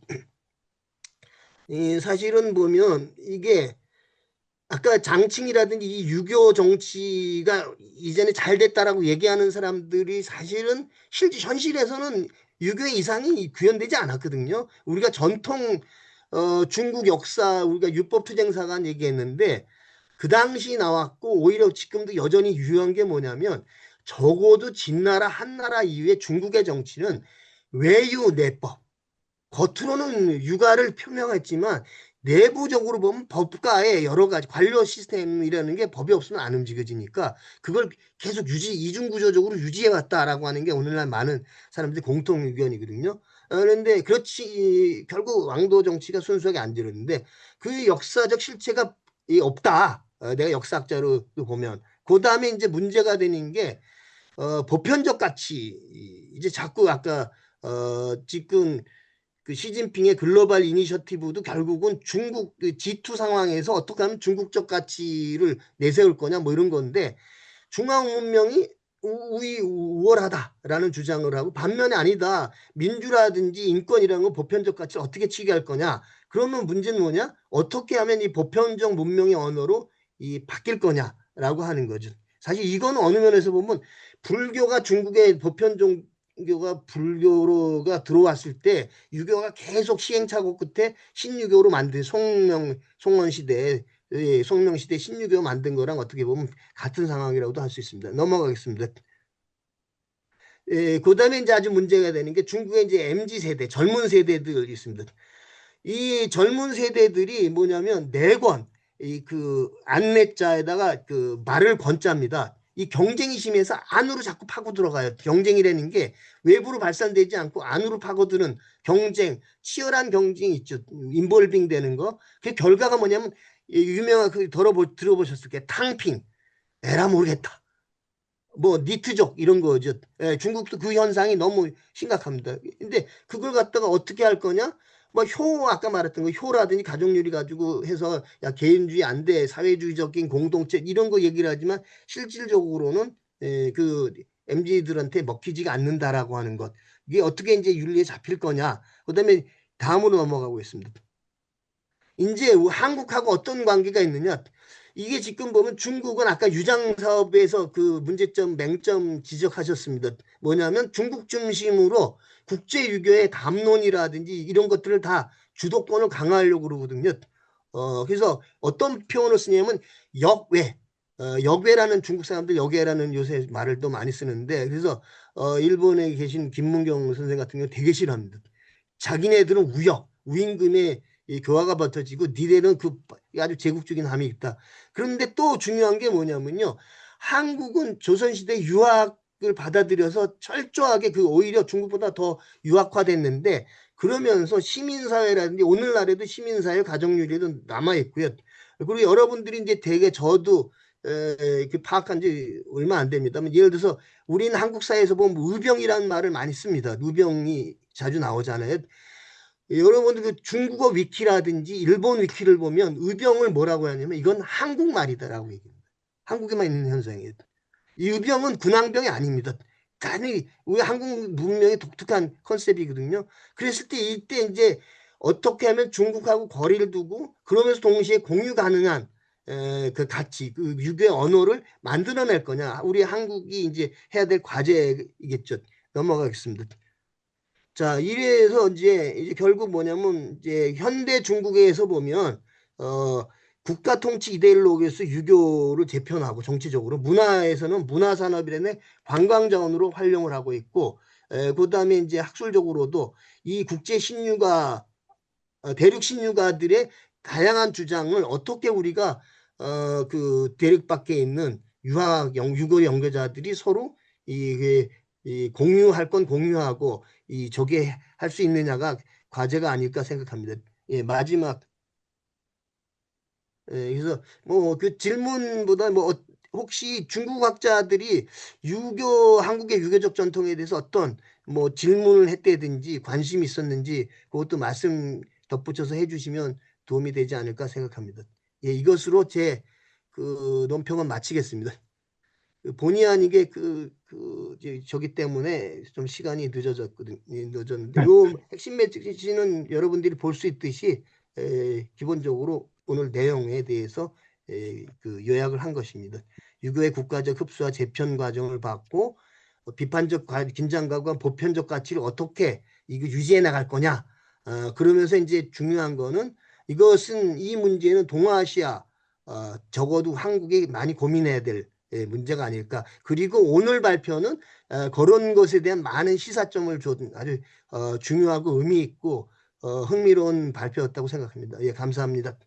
사실은 보면 이게 아까 장칭이라든지 이 유교 정치가 이전에 잘 됐다라고 얘기하는 사람들이 사실은 실제 현실에서는 유교의 이상이 구현되지 않았거든요. 우리가 전통 중국 역사 우리가 율법투쟁사관 얘기했는데 그 당시 나왔고 오히려 지금도 여전히 유효한 게 뭐냐면 적어도 진나라 한나라 이후에 중국의 정치는 외유내법 겉으로는 육아를 표명했지만 내부적으로 보면 법가의 여러 가지 관료 시스템이라는 게 법이 없으면 안 움직여지니까 그걸 계속 이중구조적으로 유지해왔다라고 하는 게 오늘날 많은 사람들이 공통 의견이거든요. 그런데 그렇지 결국 왕도 정치가 순수하게 안 되는데 그 역사적 실체가 없다. 내가 역사학자로 보면 그 다음에 이제 문제가 되는 게 보편적 가치 이제 자꾸 아까 지금 그 시진핑의 글로벌 이니셔티브도 결국은 중국 그 G2 상황에서 어떻게 하면 중국적 가치를 내세울 거냐 뭐 이런 건데 중앙 문명이 우월하다라는 주장을 하고 반면에 아니다. 민주라든지 인권이라는 건 보편적 가치를 어떻게 취기할 거냐. 그러면 문제는 뭐냐? 어떻게 하면 이 보편적 문명의 언어로 바뀔 거냐라고 하는 거죠. 사실 이건 어느 면에서 보면 불교가 중국의 보편적 유교가 불교가 들어왔을 때 유교가 계속 시행착오 끝에 신유교로 만든 송원 시대에 송명 시대 신유교 만든 거랑 어떻게 보면 같은 상황이라고도 할 수 있습니다. 넘어가겠습니다. 그다음에 이제 아주 문제가 되는 게 중국의 이제 MZ 세대 젊은 세대들 있습니다. 이 젊은 세대들이 뭐냐면 내권 그 안내자에다가 그 말을 권자입니다. 이 경쟁이 심해서 안으로 자꾸 파고 들어가요. 경쟁이라는 게 외부로 발산되지 않고 안으로 파고드는 경쟁, 치열한 경쟁이 있죠. 인볼빙 되는 거. 그 결과가 뭐냐면 유명한 그 들어보셨을 게 탕핑, 에라 모르겠다. 뭐 니트족 이런 거죠. 중국도 그 현상이 너무 심각합니다. 근데 그걸 갖다가 어떻게 할 거냐? 뭐 아까 말했던 거 효라든지 가족률이 가지고 해서 야 개인주의 안 돼, 사회주의적인 공동체 이런 거 얘기를 하지만 실질적으로는 그 MZ들한테 먹히지가 않는다라고 하는 것. 이게 어떻게 이제 윤리에 잡힐 거냐? 그다음에 다음으로 넘어가고 있습니다. 이제 한국하고 어떤 관계가 있느냐? 이게 지금 보면 중국은 아까 유장 사업에서 그 문제점, 맹점 지적하셨습니다. 뭐냐면 중국 중심으로 국제 유교의 담론이라든지 이런 것들을 다 주도권을 강화하려고 그러거든요. 그래서 어떤 표현을 쓰냐면 역외. 역외라는 중국 사람들 역외라는 요새 말을 또 많이 쓰는데 그래서 일본에 계신 김문경 선생 같은 경우 되게 싫어합니다. 자기네들은 우임금의 이 교화가 버텨지고 니네는 그 아주 제국적인 함이 있다. 그런데 또 중요한 게 뭐냐면요. 한국은 조선시대 유학을 받아들여서 철저하게 그 오히려 중국보다 더 유학화됐는데 그러면서 시민사회라든지 오늘날에도 시민사회 가정률에도 남아있고요. 그리고 여러분들이 이제 되게 저도 파악한 지 얼마 안 됩니다. 예를 들어서 우리는 한국 사회에서 보면 의병이라는 말을 많이 씁니다. 의병이 자주 나오잖아요. 여러분들 그 중국어 위키라든지 일본 위키를 보면 의병을 뭐라고 하냐면 이건 한국말이다라고 얘기합니다. 한국에만 있는 현상이에요. 이 의병은 군항병이 아닙니다. 단히 우리 한국 문명의 독특한 컨셉이거든요. 그랬을 때 이때 이제 어떻게 하면 중국하고 거리를 두고 그러면서 동시에 공유 가능한 그 가치, 그 유교의 언어를 만들어낼 거냐. 우리 한국이 이제 해야 될 과제이겠죠. 넘어가겠습니다. 자, 이래서 이제 결국 뭐냐면 이제 현대 중국에서 보면 국가 통치 이데올로기에서 유교를 재편하고 정치적으로 문화에서는 문화산업이라는 관광자원으로 활용을 하고 있고 그다음에 이제 학술적으로도 이 국제 신유가 대륙 신유가들의 다양한 주장을 어떻게 우리가 그 대륙 밖에 있는 유교 연구자들이 서로 이 공유할 건 공유하고 저게 할 수 있느냐가 과제가 아닐까 생각합니다. 예, 마지막 예, 그래서 뭐 그 질문보다 뭐 혹시 중국 학자들이 한국의 유교적 전통에 대해서 어떤 뭐 질문을 했다든지 관심이 있었는지 그것도 말씀 덧붙여서 해주시면 도움이 되지 않을까 생각합니다. 예, 이것으로 제 그 논평은 마치겠습니다. 본의 아니게 저기 때문에 좀 시간이 늦었는데 네. 요 핵심 메시지는 여러분들이 볼 수 있듯이 기본적으로 오늘 내용에 대해서 그 요약을 한 것입니다. 유교의 국가적 흡수와 재편 과정을 받고 비판적 긴장감과 보편적 가치를 어떻게 이거 유지해 나갈 거냐. 그러면서 이제 중요한 거는 이 문제는 동아시아 적어도 한국이 많이 고민해야 될 문제가 아닐까. 그리고 오늘 발표는 그런 것에 대한 많은 시사점을 준 아주 중요하고 의미 있고 흥미로운 발표였다고 생각합니다. 예, 감사합니다.